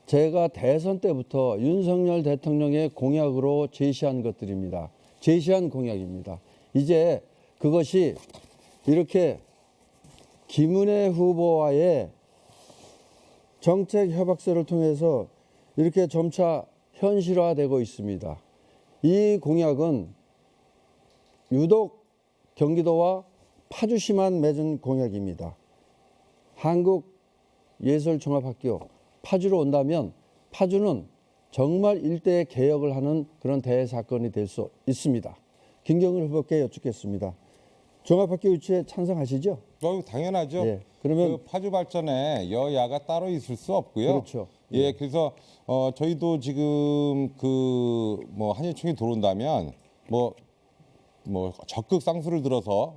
제가 대선 때부터 윤석열 대통령의 공약으로 제시한 것들입니다. 제시한 공약입니다. 이제 그것이 이렇게 김은혜 후보와의 정책 협약서를 통해서 이렇게 점차 현실화되고 있습니다. 이 공약은 유독 경기도와 파주시만 맺은 공약입니다. 한국예술종합학교 파주로 온다면 파주는 정말 일대 개혁을 하는 그런 대사건이 될 수 있습니다. 김경일 후보께 여쭙겠습니다. 종합학교 유치에 찬성하시죠? 당연하죠. 예. 그러면 그 파주 발전에 여야가 따로 있을 수 없고요. 그렇죠. 예, 그래서 저희도 지금 그 뭐 한일총이 들어온다면 뭐 적극 쌍수를 들어서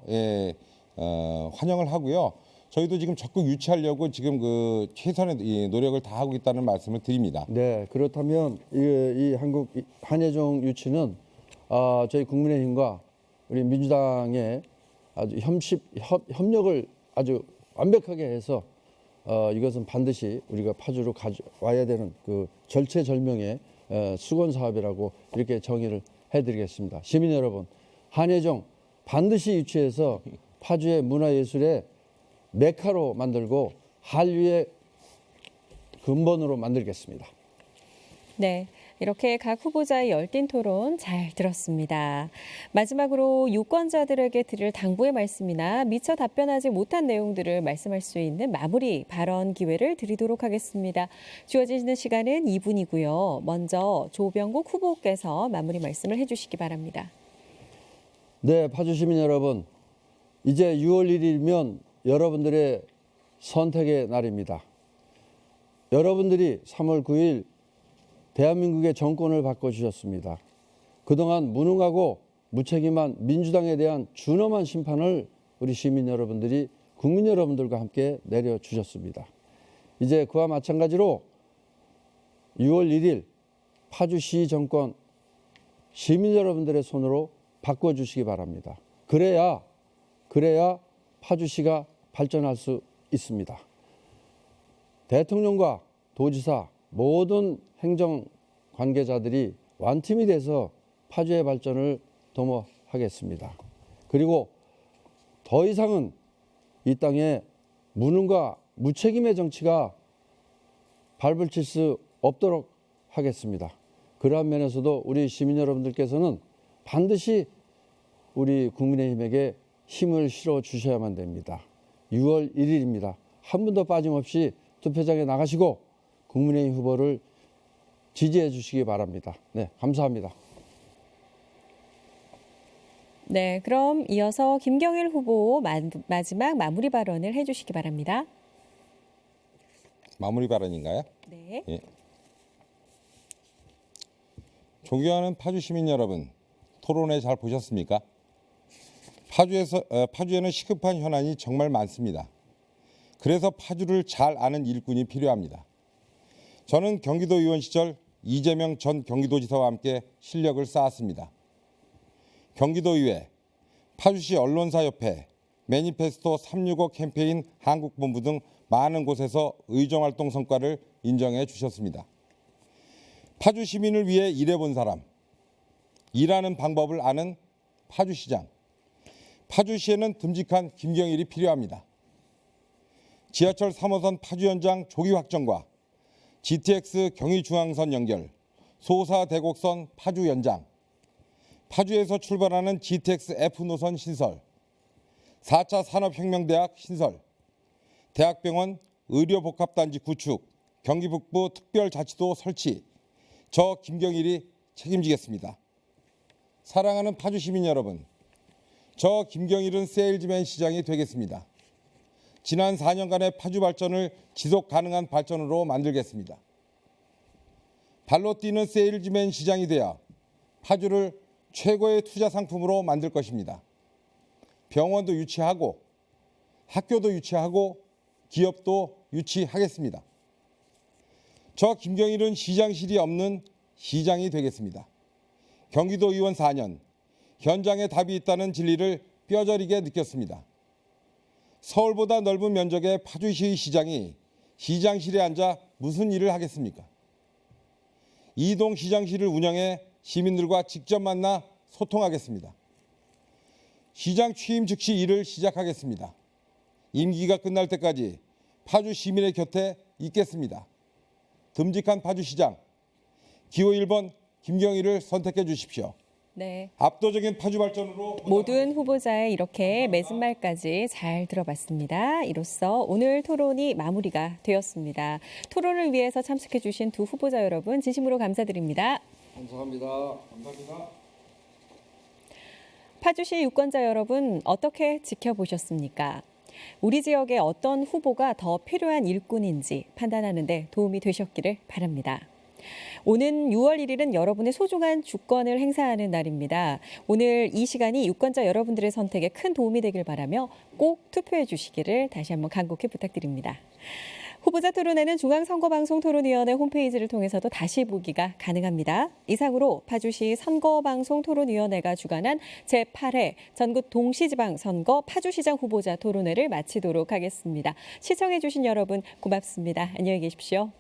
환영을 하고요. 저희도 지금 적극 유치하려고 지금 그 최선의 노력을 다하고 있다는 말씀을 드립니다. 네, 그렇다면 이 한국 한예종 유치는 저희 국민의힘과 우리 민주당의 아주 협력을 아주 완벽하게 해서 이것은 반드시 우리가 파주로 가져와야 되는 그 절체절명의 수건 사업이라고 이렇게 정의를 해드리겠습니다. 시민 여러분, 한예종 반드시 유치해서 파주의 문화예술의 메카로 만들고 한류의 근본으로 만들겠습니다. 네, 이렇게 각 후보자의 열띤 토론 잘 들었습니다. 마지막으로 유권자들에게 드릴 당부의 말씀이나 미처 답변하지 못한 내용들을 말씀할 수 있는 마무리 발언 기회를 드리도록 하겠습니다. 주어지는 시간은 2분이고요. 먼저 조병국 후보께서 마무리 말씀을 해주시기 바랍니다. 네, 파주 시민 여러분, 이제 6월 1일이면 여러분들의 선택의 날입니다. 여러분들이 3월 9일 대한민국의 정권을 바꿔주셨습니다. 그동안 무능하고 무책임한 민주당에 대한 준엄한 심판을 우리 시민 여러분들이 국민 여러분들과 함께 내려주셨습니다. 이제 그와 마찬가지로 6월 1일 파주시 정권 시민 여러분들의 손으로 바꿔주시기 바랍니다. 그래야 파주시가 발전할 수 있습니다. 대통령과 도지사 모든 행정 관계자들이 완팀이 돼서 파주의 발전을 도모하겠습니다. 그리고 더 이상은 이 땅에 무능과 무책임의 정치가 발붙일 수 없도록 하겠습니다. 그러한 면에서도 우리 시민 여러분들께서는 반드시 우리 국민의힘에게 힘을 실어 주셔야만 됩니다. 6월 1일입니다. 한 분도 빠짐없이 투표장에 나가시고 국민의힘 후보를 지지해 주시기 바랍니다. 네, 감사합니다. 네, 그럼 이어서 김경일 후보 마지막 마무리 발언을 해주시기 바랍니다. 마무리 발언인가요? 네. 예. 존경하는 파주 시민 여러분, 토론회 잘 보셨습니까? 파주에는 시급한 현안이 정말 많습니다. 그래서 파주를 잘 아는 일꾼이 필요합니다. 저는 경기도의원 시절 이재명 전 경기도지사와 함께 실력을 쌓았습니다. 경기도의회, 파주시 언론사협회, 매니페스토 365 캠페인 한국본부 등 많은 곳에서 의정활동 성과를 인정해 주셨습니다. 파주 시민을 위해 일해본 사람, 일하는 방법을 아는 파주시장, 파주시에는 듬직한 김경일이 필요합니다. 지하철 3호선 파주 연장 조기 확정과 GTX 경의중앙선 연결, 소사대곡선 파주 연장, 파주에서 출발하는 GTX F 노선 신설, 4차 산업혁명대학 신설, 대학병원 의료복합단지 구축, 경기북부 특별자치도 설치, 저 김경일이 책임지겠습니다. 사랑하는 파주 시민 여러분, 저 김경일은 세일즈맨 시장이 되겠습니다. 지난 4년간의 파주 발전을 지속 가능한 발전으로 만들겠습니다. 발로 뛰는 세일즈맨 시장이 되어 파주를 최고의 투자 상품으로 만들 것입니다. 병원도 유치하고 학교도 유치하고 기업도 유치하겠습니다. 저 김경일은 시장실이 없는 시장이 되겠습니다. 경기도의원 4년, 현장에 답이 있다는 진리를 뼈저리게 느꼈습니다. 서울보다 넓은 면적의 파주시의 시장이 시장실에 앉아 무슨 일을 하겠습니까? 이동 시장실을 운영해 시민들과 직접 만나 소통하겠습니다. 시장 취임 즉시 일을 시작하겠습니다. 임기가 끝날 때까지 파주 시민의 곁에 있겠습니다. 듬직한 파주시장, 기호 1번 김경일을 선택해 주십시오. 네. 압도적인 파주 발전으로 모든 후보자의 이렇게 맺은 말까지 잘 들어봤습니다. 이로써 오늘 토론이 마무리가 되었습니다. 토론을 위해서 참석해 주신 두 후보자 여러분 진심으로 감사드립니다. 감사합니다. 감사합니다. 파주시 유권자 여러분, 어떻게 지켜보셨습니까? 우리 지역에 어떤 후보가 더 필요한 일꾼인지 판단하는 데 도움이 되셨기를 바랍니다. 오는 6월 1일은 여러분의 소중한 주권을 행사하는 날입니다. 오늘 이 시간이 유권자 여러분들의 선택에 큰 도움이 되길 바라며 꼭 투표해 주시기를 다시 한번 간곡히 부탁드립니다. 후보자 토론회는 중앙선거방송토론위원회 홈페이지를 통해서도 다시 보기가 가능합니다. 이상으로 파주시 선거방송토론위원회가 주관한 제8회 전국 동시지방선거 파주시장 후보자 토론회를 마치도록 하겠습니다. 시청해 주신 여러분 고맙습니다. 안녕히 계십시오.